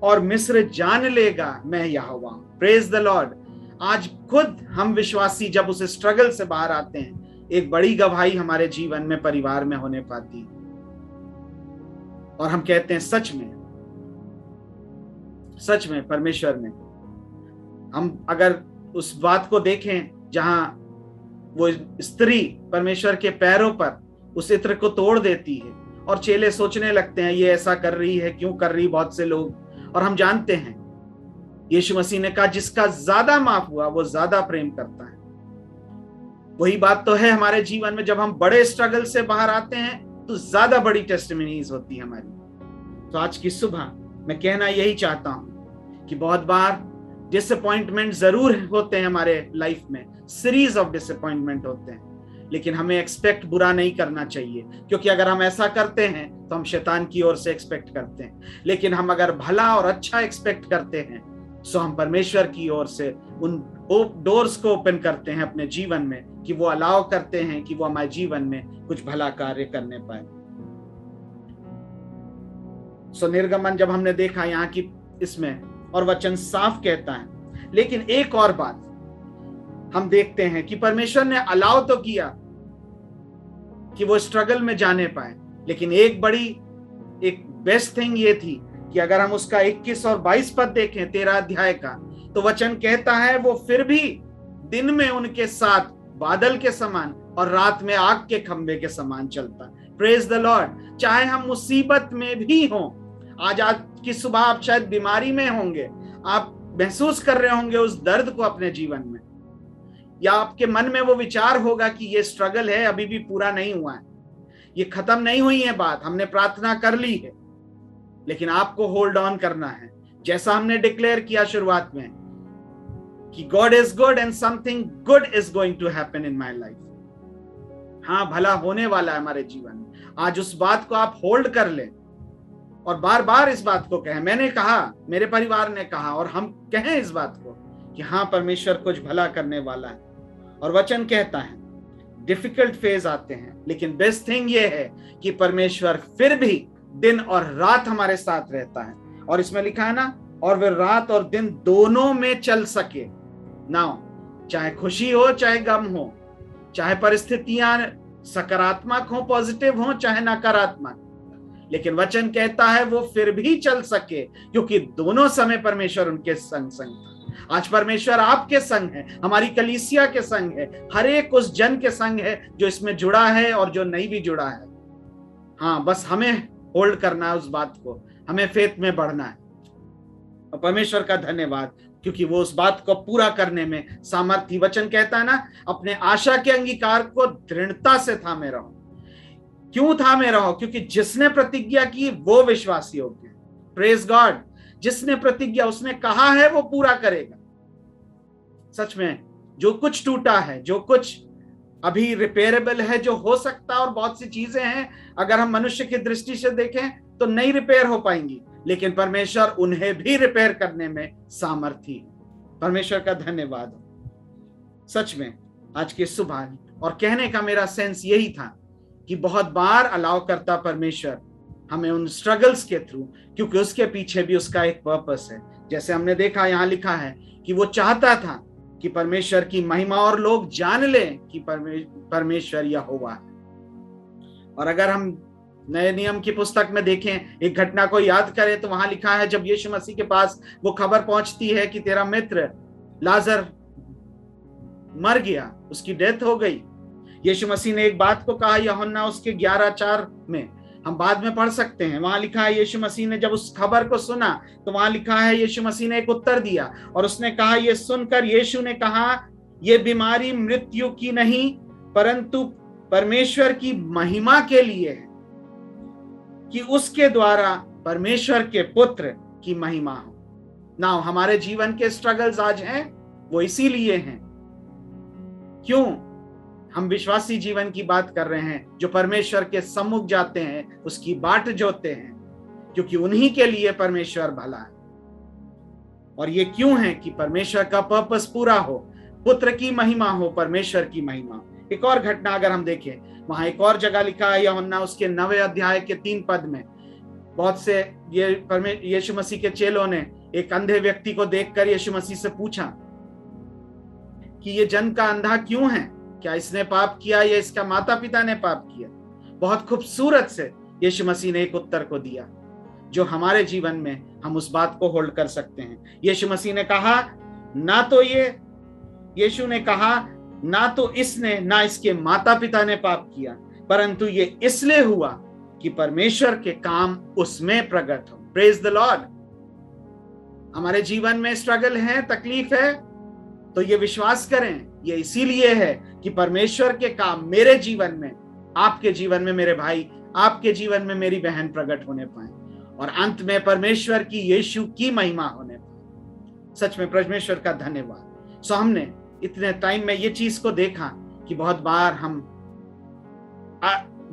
और मिस्र जान लेगा मैं यहोवा हूं। Praise the Lord. आज खुद हम विश्वासी जब उस स्ट्रगल से बाहर आते हैं, एक बड़ी गवाही हमारे जीवन में, परिवार में होने पाती, और हम कहते हैं सच में परमेश्वर ने, हम अगर उस बात को देखें जहां वो स्त्री परमेश्वर के पैरों पर उस इत्र को तोड़ देती है, और चेले सोचने लगते हैं ये ऐसा कर रही है, क्यों कर रही, बहुत से लोग, और हम जानते हैं यीशु मसीह ने कहा जिसका ज्यादा माफ हुआ वो ज्यादा प्रेम करता है। वही बात तो है हमारे जीवन में, जब हम बड़े स्ट्रगल से बाहर आते हैं तो ज्यादा बड़ी टेस्टिमनीज होती है हमारी। तो आज की सुबह मैं कहना यही चाहता हूं कि बहुत बार डिसअपॉइंटमेंट जरूर होते हैं हमारे लाइफ में, सीरीज ऑफ डिसअपॉइंटमेंट होते हैं, लेकिन हमें एक्सपेक्ट बुरा नहीं करना चाहिए, क्योंकि अगर हम ऐसा करते हैं तो हम शैतान की ओर से एक्सपेक्ट करते हैं। लेकिन हम अगर भला और अच्छा एक्सपेक्ट करते हैं तो हम परमेश्वर की ओर से उन डोर्स को ओपन करते हैं अपने जीवन में, कि वो अलाउ करते हैं कि वो हमारे जीवन में कुछ भला कार्य करने पाए। सो निर्गमन जब हमने देखा यहाँ की इसमें, और वचन साफ कहता है, लेकिन एक और बात हम देखते हैं कि परमेश्वर ने अलाउ तो किया कि वो स्ट्रगल में जाने पाए, लेकिन एक बेस्ट थिंग ये थी कि अगर हम उसका 21 और 22 पद देखें 13 अध्याय का, तो वचन कहता है वो फिर भी दिन में उनके साथ बादल के समान और रात में आग के खंभे के समान चलता। Praise the Lord. चाहे हम मुसीबत में भी हों, आज की सुबह आप शायद बीमारी में होंगे, आप महसूस कर रहे होंगे उस दर्द को अपने जीवन में, या आपके मन में वो विचार होगा कि ये स्ट्रगल है, अभी भी पूरा नहीं हुआ है, ये खत्म नहीं हुई है बात, हमने प्रार्थना कर ली है, लेकिन आपको होल्ड ऑन करना है। जैसा हमने डिक्लेयर किया शुरुआत में कि God is good and something good is going to happen in my life. हाँ, भला होने वाला है हमारे जीवन में। आज उस बात को आप होल्ड कर लें और बार बार इस बात को कहें। मैंने कहा, मेरे परिवार ने कहा, और हम कहें इस बात को कि हाँ, परमेश्वर कुछ भला करने वाला है। और वचन कहता है डिफिकल्ट फेज आते हैं, लेकिन बेस्ट थिंग ये है कि परमेश्वर फिर भी दिन और रात हमारे साथ रहता है। और इसमें लिखा है ना, और वे रात और दिन दोनों में चल सके ना, चाहे खुशी हो चाहे गम हो, चाहे परिस्थितियां सकारात्मक हो, पॉजिटिव हो, चाहे नकारात्मक, लेकिन वचन कहता है वो फिर भी चल सके, क्योंकि दोनों समय परमेश्वर उनके संग था। आज परमेश्वर आपके संग है, हमारी कलीसिया के संग है, हर एक उस जन के संग है जो इसमें जुड़ा है और जो नहीं भी जुड़ा है। हाँ, बस हमें होल्ड करना है उस बात को, हमें फेथ में बढ़ना है। और परमेश्वर का धन्यवाद, क्योंकि वो उस बात को पूरा करने में सामर्थ्य। वचन कहता है ना, अपने आशा के अंगीकार को दृढ़ता से थामे रहो। क्यों थामे रहो? क्योंकि जिसने प्रतिज्ञा की वो विश्वासी हो गया। Praise God. जिसने प्रतिज्ञा, उसने कहा है वो पूरा करेगा। सच में जो कुछ टूटा है, जो कुछ अभी रिपेयरेबल है, जो हो सकता है, और बहुत सी चीजें हैं अगर हम मनुष्य की दृष्टि से देखें तो नहीं रिपेयर हो पाएंगी, लेकिन परमेश्वर उन्हें भी रिपेयर करने में सामर्थ्य है। परमेश्वर का धन्यवाद। सच में आज की सुबह, और कहने का मेरा सेंस यही था कि बहुत बार अलाउ करता परमेश्वर हमें उन स्ट्रगल्स के थ्रू, क्योंकि उसके पीछे भी उसका एक पर्पस है। जैसे हमने देखा, यहाँ लिखा है कि वो चाहता था कि परमेश्वर की महिमा और लोग जान लें कि परमेश्वर यहोवा है। और अगर हम नए नियम की पुस्तक में देखें, एक घटना को याद करें, तो वहां लिखा है जब यीशु मसीह के पास वो खबर पहुंचती है कि तेरा मित्र लाजर मर गया, उसकी डेथ हो गई, यीशु मसीह ने एक बात को कहा, यूहन्ना उसके 11:4 में, हम बाद में पढ़ सकते हैं। वहां लिखा है यीशु मसीह ने जब उस खबर को सुना, तो वहां लिखा है यीशु मसीह ने एक उत्तर दिया, और उसने कहा, ये सुनकर यीशु ने कहा, ये बीमारी मृत्यु की नहीं परंतु परमेश्वर की महिमा के लिए है। कि उसके द्वारा परमेश्वर के पुत्र की महिमा हो। ना हमारे जीवन के स्ट्रगल्स आज हैं, वो इसीलिए हैं। क्यों हम विश्वासी जीवन की बात कर रहे हैं, जो परमेश्वर के सम्मुख जाते हैं, उसकी बाट जोते हैं, क्योंकि उन्हीं के लिए परमेश्वर भला है। और ये क्यों है कि परमेश्वर का पर्पस पूरा हो, पुत्र की महिमा हो, परमेश्वर की महिमा। एक और घटना अगर हम देखें, वहां एक और जगह लिखा है, यूहन्ना उसके 9वें अध्याय के 3 पद में, बहुत से यीशु मसीह के चेलों ने एक अंधे व्यक्ति को देखकर यीशु मसीह से पूछा कि ये जन का अंधा क्यों है, क्या इसने पाप किया या इसका माता पिता ने पाप किया? बहुत खूबसूरत से यीशु मसीह ने एक उत्तर को दिया, जो हमारे जीवन में हम उस बात को होल्ड कर सकते हैं। यीशु मसीह ने कहा, यीशु ने कहा, ना तो इसने ना इसके माता पिता ने पाप किया, परंतु ये इसलिए हुआ कि परमेश्वर के काम उसमें प्रकट हो। Praise the Lord. हमारे जीवन में स्ट्रगल है, तकलीफ है, तो ये विश्वास करें, ये इसीलिए है कि परमेश्वर के काम मेरे जीवन में, आपके जीवन में मेरे भाई, आपके जीवन में मेरी बहन प्रकट होने पाए, और अंत में परमेश्वर की, यीशु की महिमा होने पाए। सच में परमेश्वर का धन्यवाद। सो हमने इतने टाइम में ये चीज को देखा कि बहुत बार हम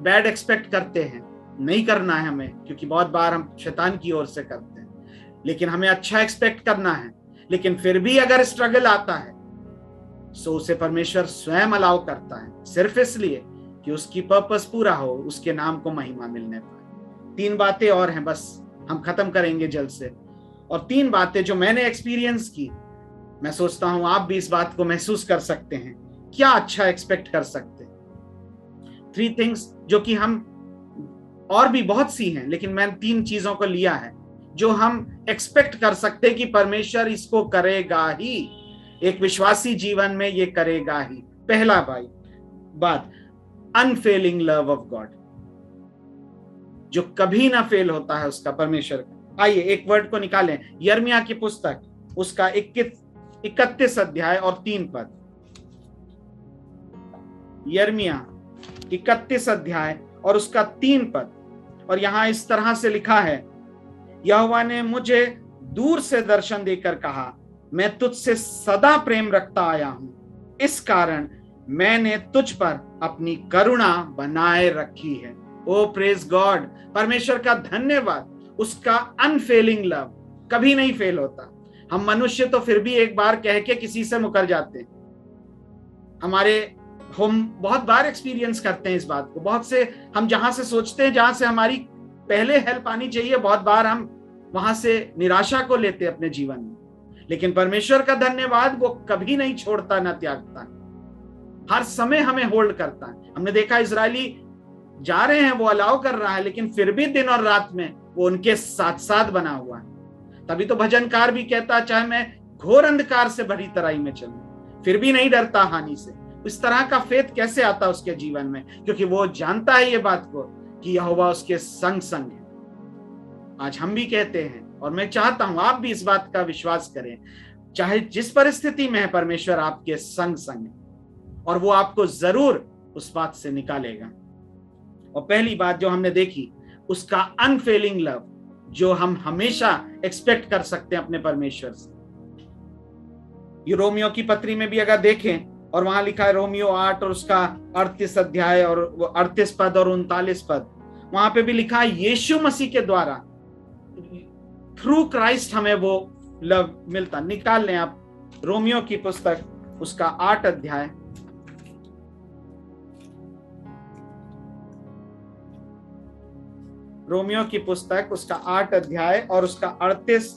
बैड एक्सपेक्ट करते हैं, नहीं करना है हमें, क्योंकि बहुत बार हम शैतान की ओर से करते हैं, लेकिन हमें अच्छा एक्सपेक्ट करना है। लेकिन फिर भी अगर स्ट्रगल आता है, सो उसे परमेश्वर स्वयं अलाउ करता है, सिर्फ इसलिए कि उसकी पर्पस पूरा हो, उसके नाम को महिमा मिलने पाए। 3 बातें और हैं, बस हम खत्म करेंगे जल्द से। और 3 बातें जो मैंने एक्सपीरियंस की, मैं सोचता हूं आप भी इस बात को महसूस कर सकते हैं। क्या अच्छा एक्सपेक्ट कर सकते हैं? 3 थिंग्स जो कि हम, और भी बहुत सी हैं, लेकिन मैंने 3 चीजों को लिया है जो हम एक्सपेक्ट कर सकते हैं कि परमेश्वर इसको करेगा ही, एक विश्वासी जीवन में ये करेगा ही। पहला बात, अनफेलिंग लव ऑफ गॉड, जो कभी ना फेल होता है उसका, परमेश्वर का। आइए एक वर्ड को निकालें, यिर्मयाह की पुस्तक, उसका 31 अध्याय और 3 पद। यिर्मयाह 31 अध्याय और उसका 3 पद। और यहां इस तरह से लिखा है, यहोवा ने मुझे दूर से दर्शन देकर कहा, मैं तुझसे सदा प्रेम रखता आया हूं, इस कारण मैंने तुझ पर अपनी करुणा बनाए रखी है। ओ प्रेज गॉड, परमेश्वर का धन्यवाद। उसका अनफेलिंग लव कभी नहीं फेल होता। हम मनुष्य तो फिर भी एक बार कह के किसी से मुकर जाते हैं। हम बहुत बार एक्सपीरियंस करते हैं इस बात को। बहुत से हम जहां से सोचते हैं, जहां से हमारी पहले हेल्प आनी चाहिए, बहुत बार हम वहां से निराशा को लेते हैं अपने जीवन में। लेकिन परमेश्वर का धन्यवाद, वो कभी नहीं छोड़ता, ना त्यागता, हर समय हमें होल्ड करता है। हमने देखा इजरायली जा रहे हैं, वो अलाउ कर रहा है, लेकिन फिर भी दिन और रात में वो उनके साथ साथ बना हुआ है। तभी तो भजनकार भी कहता, चाहे मैं घोर अंधकार से भरी तराई में चलूं, फिर भी नहीं डरता हानि से। इस तरह का फेथ कैसे आता उसके जीवन में? क्योंकि वो जानता है ये बात को कि यहोवा उसके संग संग है। आज हम भी कहते हैं, और मैं चाहता हूं आप भी इस बात का विश्वास करें, चाहे जिस परिस्थिति में है, परमेश्वर आपके संग संग है, और वो आपको जरूर उस बात से निकालेगा। और पहली बात जो हमने देखी, उसका अनफेलिंग लव, जो हम हमेशा एक्सपेक्ट कर सकते हैं अपने परमेश्वर से। ये रोमियो की पत्री में भी अगर देखें, और वहां लिखा है रोमियो 8 और उसका 38 अध्याय और 38 पद और 39 पद, वहां पे भी लिखा है यीशु मसीह के द्वारा, थ्रू क्राइस्ट हमें वो लव मिलता। निकाल लें आप रोमियो की पुस्तक, उसका 8 अध्याय, रोमियो की पुस्तक उसका 8 अध्याय और उसका 38,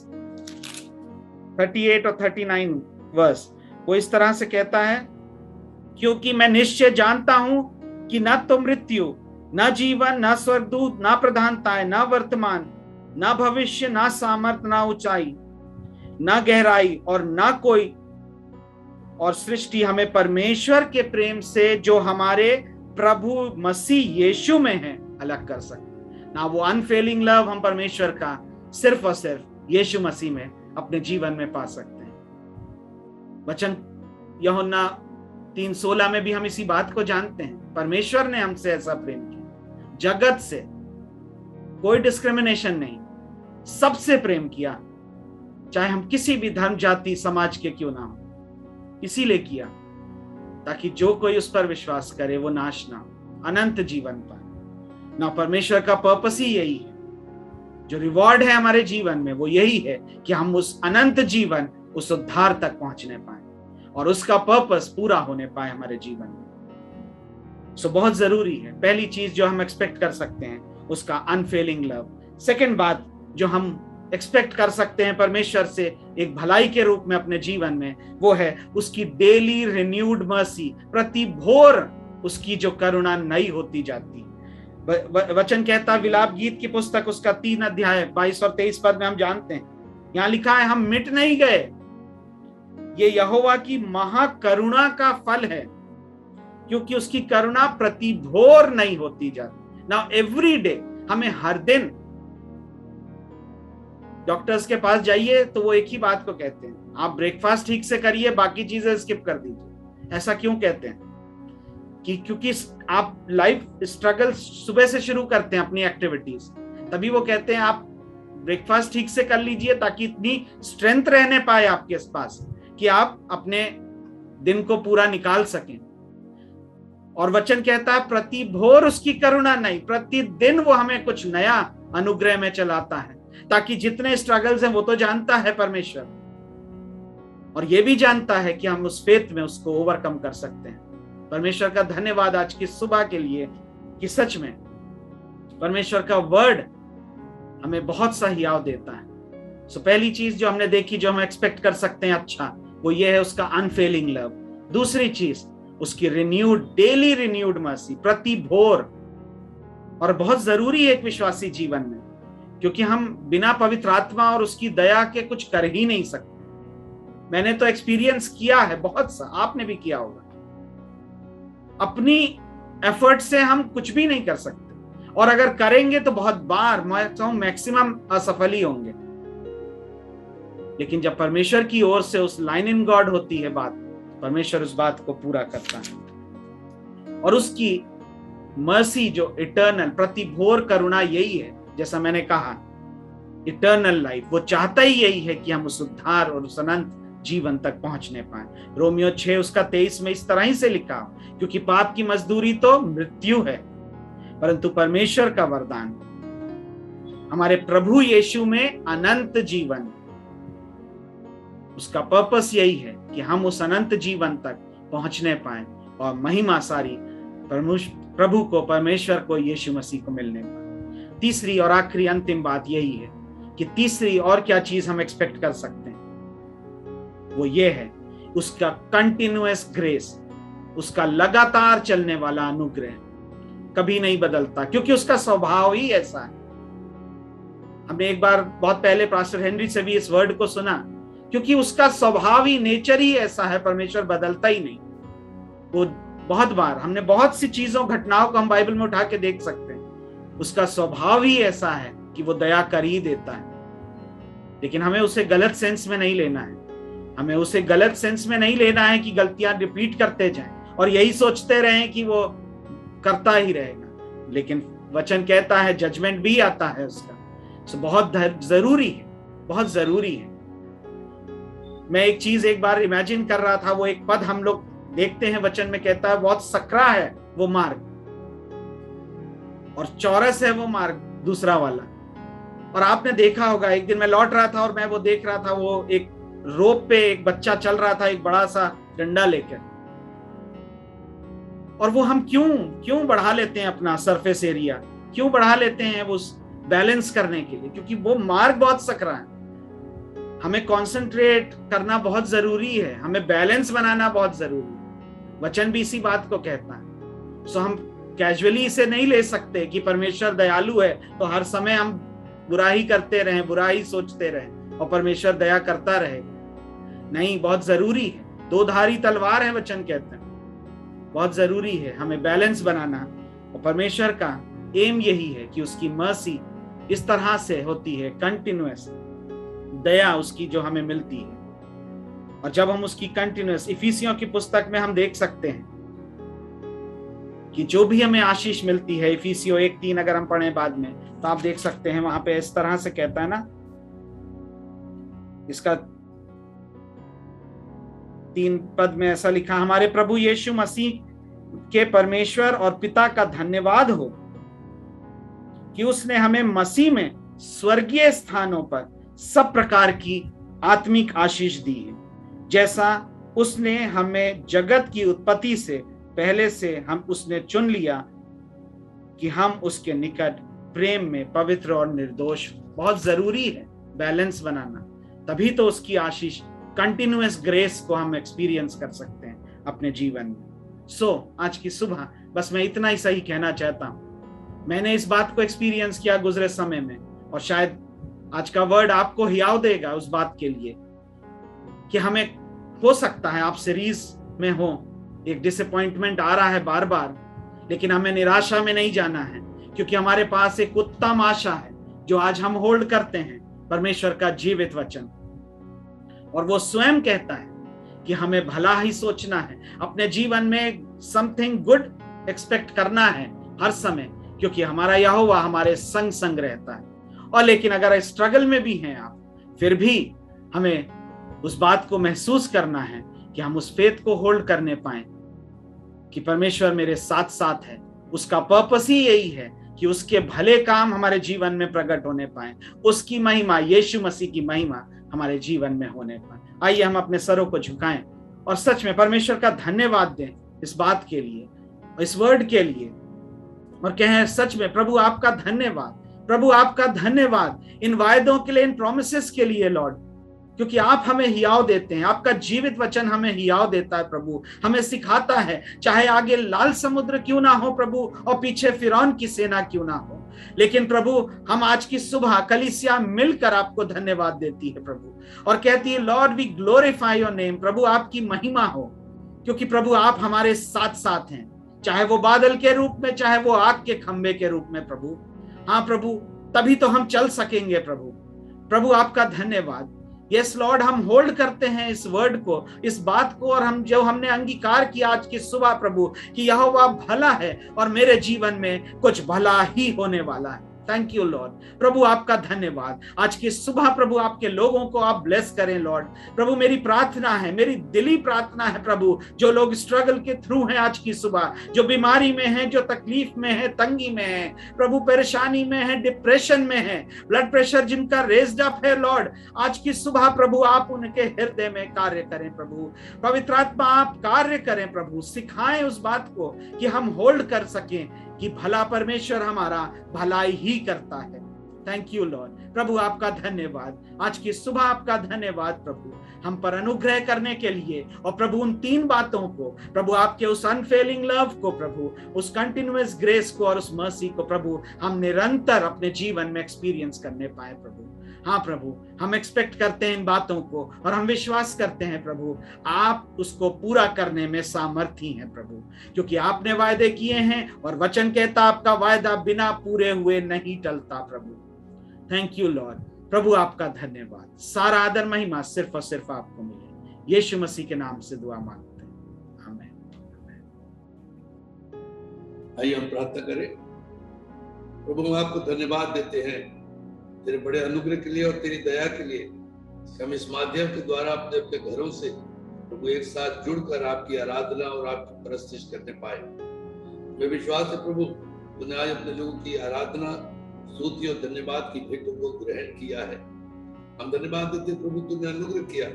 38 और 39 वर्स। वो इस तरह से कहता है, क्योंकि मैं निश्चय जानता हूं कि न तो मृत्यु, न जीवन, न स्वर्गदूत, न प्रधानताएं, न वर्तमान, न भविष्य, न सामर्थ, न ऊंचाई, न गहराई और न कोई और सृष्टि हमें परमेश्वर के प्रेम से जो हमारे प्रभु मसीह यीशु में है अलग कर सकते। ना वो अनफेलिंग लव हम परमेश्वर का सिर्फ और सिर्फ यीशु मसीह में अपने जीवन में पा सकते हैं। वचन यूहन्ना 3:16 में भी हम इसी बात को जानते हैं। परमेश्वर ने हमसे ऐसा प्रेम किया, जगत से कोई डिस्क्रिमिनेशन नहीं, सबसे प्रेम किया, चाहे हम किसी भी धर्म जाति समाज के क्यों ना हो, इसीलिए किया ताकि जो कोई उस पर विश्वास करे वो नाश ना हो, अनंत जीवन पाए ना। परमेश्वर का पर्पस ही यही है, जो रिवॉर्ड है हमारे जीवन में वो यही है कि हम उस अनंत जीवन, उस उद्धार तक पहुंचने पाए और उसका पर्पस पूरा होने पाए हमारे जीवन में। सो बहुत जरूरी है। पहली चीज जो हम एक्सपेक्ट कर सकते हैं उसका अनफेलिंग लव। सेकंड बात जो हम एक्सपेक्ट कर सकते हैं परमेश्वर से एक भलाई के रूप में अपने जीवन में, वो है उसकी डेली रिन्यूड मर्सी। प्रति भोर उसकी जो करुणा नई होती जाती। वचन कहता है विलाप गीत की पुस्तक उसका 3 अध्याय 22 और 23 पद में हम जानते हैं, यहां लिखा है हम मिट नहीं गए, ये यहोवा की महाकरुणा का फल है, क्योंकि उसकी करुणा प्रति भोर नहीं होती जाती। नाउ एवरी डे, हमें हर दिन, डॉक्टर्स के पास जाइए तो वो एक ही बात को कहते हैं, आप ब्रेकफास्ट ठीक से करिए, बाकी चीजें स्किप कर दीजिए। ऐसा क्यों कहते हैं? कि क्योंकि आप लाइफ स्ट्रगल सुबह से शुरू करते हैं अपनी एक्टिविटीज, तभी वो कहते हैं आप ब्रेकफास्ट ठीक से कर लीजिए ताकि इतनी स्ट्रेंथ रहने पाए आपके पास कि आप अपने दिन को पूरा निकाल सकें। और वचन कहता है प्रति भोर उसकी करुणा नहीं, प्रतिदिन वो हमें कुछ नया अनुग्रह में चलाता है, ताकि जितने स्ट्रगल्स हैं वो तो जानता है परमेश्वर, और ये भी जानता है कि हम उस फेथ में उसको ओवरकम कर सकते हैं। परमेश्वर का धन्यवाद आज की सुबह के लिए कि सच में परमेश्वर का वर्ड हमें बहुत सा हियाव देता है। सो पहली चीज जो हमने देखी, जो हम एक्सपेक्ट कर सकते हैं अच्छा, वो ये है उसका अनफेलिंग लव। दूसरी चीज उसकी रिन्यूड, डेली रिन्यूड मर्सी, प्रति भोर। और बहुत जरूरी है एक विश्वासी जीवन में, क्योंकि हम बिना पवित्र आत्मा और उसकी दया के कुछ कर ही नहीं सकते। मैंने तो एक्सपीरियंस किया है बहुत सा, आपने भी किया होगा। अपनी एफर्ट से हम कुछ भी नहीं कर सकते, और अगर करेंगे तो बहुत बार, मैं मैक्सिमम असफल ही होंगे। लेकिन जब परमेश्वर की ओर से उस लाइन इन गॉड होती है बात, परमेश्वर उस बात को पूरा करता है। और उसकी मर्सी जो इटर्नल, प्रति भोर करुणा यही है, जैसा मैंने कहा, इटर्नल लाइफ। वो चाहता ही यही है कि हम उस उद्धार और उस अनंत जीवन तक पहुंचने पाए। रोमियो 6 उसका 23 में इस तरह ही से लिखा, क्योंकि पाप की मजदूरी तो मृत्यु है, परंतु परमेश्वर का वरदान हमारे प्रभु यीशु में अनंत जीवन। उसका पर्पस यही है कि हम उस अनंत जीवन तक पहुंचने पाए और महिमा सारी प्रभु को, परमेश्वर को, यीशु मसीह को मिलने पाए। तीसरी और आखिरी अंतिम बात यही है कि तीसरी और क्या चीज हम एक्सपेक्ट कर सकते हैं, वो ये है उसका कंटिन्यूअस ग्रेस, उसका लगातार चलने वाला अनुग्रह, कभी नहीं बदलता, क्योंकि उसका स्वभाव ही ऐसा है। हमने एक बार बहुत पहले पास्टर हेनरी से भी इस वर्ड को सुना, क्योंकि उसका स्वभाव ही, नेचर ही ऐसा है, परमेश्वर बदलता ही नहीं। वो बहुत बार, हमने बहुत सी चीजों, घटनाओं को हम बाइबल में उठा के देख सकते हैं, उसका स्वभाव ही ऐसा है कि वो दया कर ही देता है। लेकिन हमें उसे गलत सेंस में नहीं लेना है, हमें उसे गलत सेंस में नहीं लेना है कि गलतियां रिपीट करते जाएं और यही सोचते रहें कि वो करता ही रहेगा। लेकिन वचन कहता है जजमेंट भी आता है उसका। सो बहुत जरूरी है, बहुत जरूरी है। मैं एक चीज एक बार इमेजिन कर रहा था, वो एक पद हम लोग देखते हैं वचन में, कहता है बहुत सकरा है वो मार्ग और चौरस है वो मार्ग दूसरा वाला। और आपने देखा होगा, एक दिन मैं लौट रहा था और मैं वो देख रहा था, वो एक रोप पे एक बच्चा चल रहा था एक बड़ा सा डंडा लेकर, और वो हम क्यों बढ़ा लेते हैं अपना सरफेस एरिया, क्यों बढ़ा लेते हैं वो बैलेंस करने के लिए, क्योंकि वो मार्ग बहुत सकरा है। हमें कंसंट्रेट करना बहुत जरूरी है, हमें बैलेंस बनाना बहुत जरूरी है। वचन भी इसी बात को कहता है। सो हम कैजुअली इसे नहीं ले सकते कि परमेश्वर दयालु है तो हर समय हम बुरा ही करते रहें, बुरा ही सोचते रहें और परमेश्वर दया करता रहेगा। नहीं, बहुत जरूरी है, दो धारी तलवार है वचन कहते हैं, बहुत जरूरी है हमें बैलेंस बनाना। और परमेश्वर का एम यही है कि उसकी मर्सी इस तरह से होती है, कंटिन्यूअस दया उसकी जो हमें मिलती है। और जब हम उसकी कंटिन्यूअस, इफिसियों की पुस्तक में हम देख सकते हैं कि जो भी हमें आशीष मिलती है, इफिसियों 1:3 अगर हम पढ़ें बाद में तो आप देख सकते हैं वहां पे इस तरह से कहता है ना, इसका 3 पद में ऐसा लिखा, हमारे प्रभु यीशु मसीह के परमेश्वर और पिता का धन्यवाद हो कि उसने हमें मसीह में स्वर्गीय स्थानों पर सब प्रकार की आत्मिक आशीष दी है, जैसा उसने हमें जगत की उत्पत्ति से पहले से हम उसने चुन लिया कि हम उसके निकट प्रेम में पवित्र और निर्दोष। बहुत जरूरी है बैलेंस बनाना, तभी तो उसकी आशीष कंटिन्यूअस ग्रेस को हम एक्सपीरियंस कर सकते हैं अपने जीवन में। आज की सुबह बस मैं इतना ही सही कहना चाहता हूं। मैंने इस बात को एक्सपीरियंस किया गुजरे समय में, और शायद आज का वर्ड आपको हियाव देगा उस बात के लिए कि हमें हो सकता है आप सीरीज में हो, एक डिसअपॉइंटमेंट आ रहा है बार बार, लेकिन हमें निराशा में नहीं जाना है, क्योंकि हमारे पास एक उत्तम आशा है जो आज हम होल्ड करते हैं, परमेश्वर का जीवित वचन। और वो स्वयं कहता है कि हमें भला ही सोचना है, अपने जीवन में समथिंग गुड एक्सपेक्ट करना है हर समय, क्योंकि हमारा यहोवा हमारे संग संग रहता है। और लेकिन अगर स्ट्रगल में भी हैं आप, फिर भी हमें उस बात को महसूस करना है कि हम उस फेथ को होल्ड करने पाए कि परमेश्वर मेरे साथ साथ है। उसका पर्पस ही यही है कि उसके भले काम हमारे जीवन में प्रकट होने पाए, उसकी महिमा, यीशु मसीह की महिमा हमारे जीवन में होने पाए। आइए हम अपने सरों को झुकाएं और सच में परमेश्वर का धन्यवाद दें इस बात के लिए, इस वर्ड के लिए, और कहें सच में प्रभु आपका धन्यवाद, प्रभु आपका धन्यवाद इन वायदों के लिए, इन प्रोमिसेस के लिए लॉर्ड, क्योंकि आप हमें हियाव देते हैं। आपका जीवित वचन हमें हियाव देता है प्रभु, हमें सिखाता है, चाहे आगे लाल समुद्र क्यों ना हो प्रभु और पीछे फिरौन की सेना क्यों ना हो, लेकिन प्रभु हम आज की सुबह कलीसिया मिलकर आपको धन्यवाद देती है प्रभु, और कहती है Lord we glorify your name. प्रभु आपकी महिमा हो, क्योंकि प्रभु आप हमारे साथ साथ हैं, चाहे वो बादल के रूप में, चाहे वो आग के खंबे के रूप में प्रभु। हाँ प्रभु, तभी तो हम चल सकेंगे प्रभु। प्रभु आपका धन्यवाद। यस लॉर्ड, हम होल्ड करते हैं इस वर्ड को, इस बात को, और हम जो हमने अंगीकार किया आज की सुबह प्रभु कि यहोवा भला है और मेरे जीवन में कुछ भला ही होने वाला है। Thank you Lord. प्रभु आपका धन्यवाद। आज की सुबह प्रभु आपके लोगों को आप ब्लेस करें लॉर्ड। प्रभु मेरी प्रार्थना है, मेरी दिली प्रार्थना है प्रभु, जो लोग स्ट्रगल के थ्रू हैं आज की सुबह, जो बीमारी में हैं, जो तकलीफ में है, तंगी में है प्रभु, परेशानी में है, डिप्रेशन में है, ब्लड प्रेशर जिनका रेज्ड अप है लॉर्ड, आज की सुबह प्रभु आप उनके हृदय में कार्य करें प्रभु। पवित्र आत्मा आप कार्य करें प्रभु, सिखाएं उस बात को कि हम होल्ड कर सकें कि भला परमेश्वर हमारा भलाई ही करता है। Thank you Lord. प्रभु आपका धन्यवाद। आज की सुबह आपका धन्यवाद प्रभु, हम पर अनुग्रह करने के लिए, और प्रभु उन 3 बातों को प्रभु, आपके उस अनफेलिंग लव को प्रभु, उस कंटिन्यूअस ग्रेस को और उस मर्सी को प्रभु हम निरंतर अपने जीवन में एक्सपीरियंस करने पाए प्रभु। हाँ प्रभु, हम एक्सपेक्ट करते हैं इन बातों को और हम विश्वास करते हैं प्रभु आप उसको पूरा करने में सामर्थी हैं प्रभु, क्योंकि आपने वायदे किए हैं और वचन कहता आपका वायदा बिना पूरे हुए नहीं टलता प्रभु। Thank you Lord. प्रभु आपका धन्यवाद। सारा आदर महिमा सिर्फ और सिर्फ आपको मिले। यीशु मसीह के नाम से दुआ मांगते हैं, आमीन।
आइए हम प्रार्थना करें। प्रभु हम आपको धन्यवाद देते हैं तेरे बड़े अनुग्रह के लिए और तेरी दया के लिए। हम इस माध्यम के द्वारा अपने अपने घरों से प्रभु एक साथ जुड़कर आपकी आराधना और आपकी परस्तिश करने पाए। मैं विश्वास है प्रभु तूने आज अपने लोगों की आराधना, स्तुति और धन्यवाद की भेंटों को ग्रहण किया है। हम धन्यवाद देते प्रभु तूने अनुग्रह किया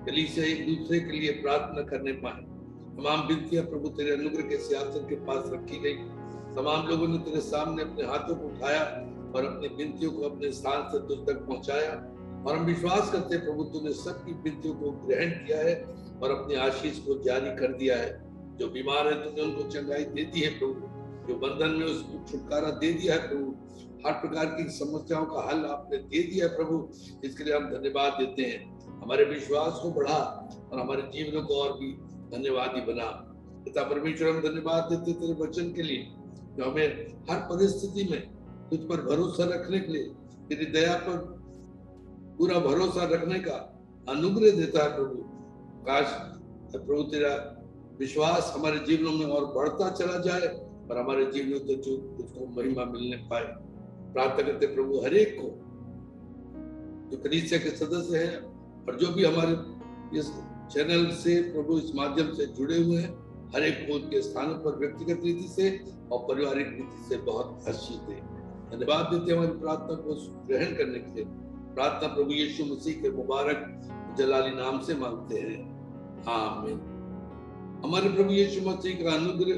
कलीसिया एक दूसरे के लिए प्रार्थना करने पाए। तमाम विनतियां प्रभु तेरे अनुग्रह के सिंहासन के पास रखी गई। तमाम लोगों ने तेरे सामने अपने हाथों को उठाया और अपनी विनतियों को अपने स्थान से तुझ तक पहुंचाया, और हम विश्वास करते हैं प्रभु तूने सबकी विनतियों को ग्रहण किया है और अपनी आशीष को जारी कर दिया है। जो बीमार है तूने उनको चंगाई दे दी है प्रभु, जो बंधन में उसको छुटकारा दे दिया है प्रभु, हर प्रकार की समस्याओं का हल आपने दे दिया है प्रभु। इसके लिए हम धन्यवाद देते हैं। हमारे विश्वास को बढ़ा और हमारे जीवनों को और भी धन्यवादी बना। पिता परमेश्वर हम धन्यवाद देते तेरे वचन के लिए, जो हमें हर परिस्थिति में तुझ पर भरोसा रखने के लिए, तेरी दया पर पूरा भरोसा रखने का अनुग्रह देता है प्रभु। काश प्रभु तेरा विश्वास हमारे जीवनों में और बढ़ता चला जाए और हमारे जीवन में तो जो तुझको महिमा मिलने पाए। प्रार्थना करते प्रभु हर एक को जो कलीसिया के सदस्य हैं और जो भी हमारे इस चैनल से प्रभु इस माध्यम से जुड़े हुए हैं, हर एक को उनके स्थानों पर व्यक्तिगत रीति से और पारिवारिक रीति से बहुत आशीष दे। धन्यवाद देते हैं हमारी प्रार्थना को ग्रहण करने के लिए। प्रार्थना प्रभु यीशु मसीह के मुबारक जलाली नाम से मांगते हैं, आमीन। हमारे प्रभु यीशु मसीह का अनुग्रह,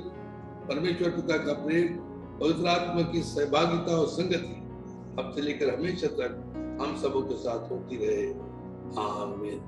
परमेश्वर पिता का प्रेम, पवित्र आत्मा की सहभागिता और संगति अब से लेकर हमेशा तक हम सबों के साथ होती रहे, आमीन।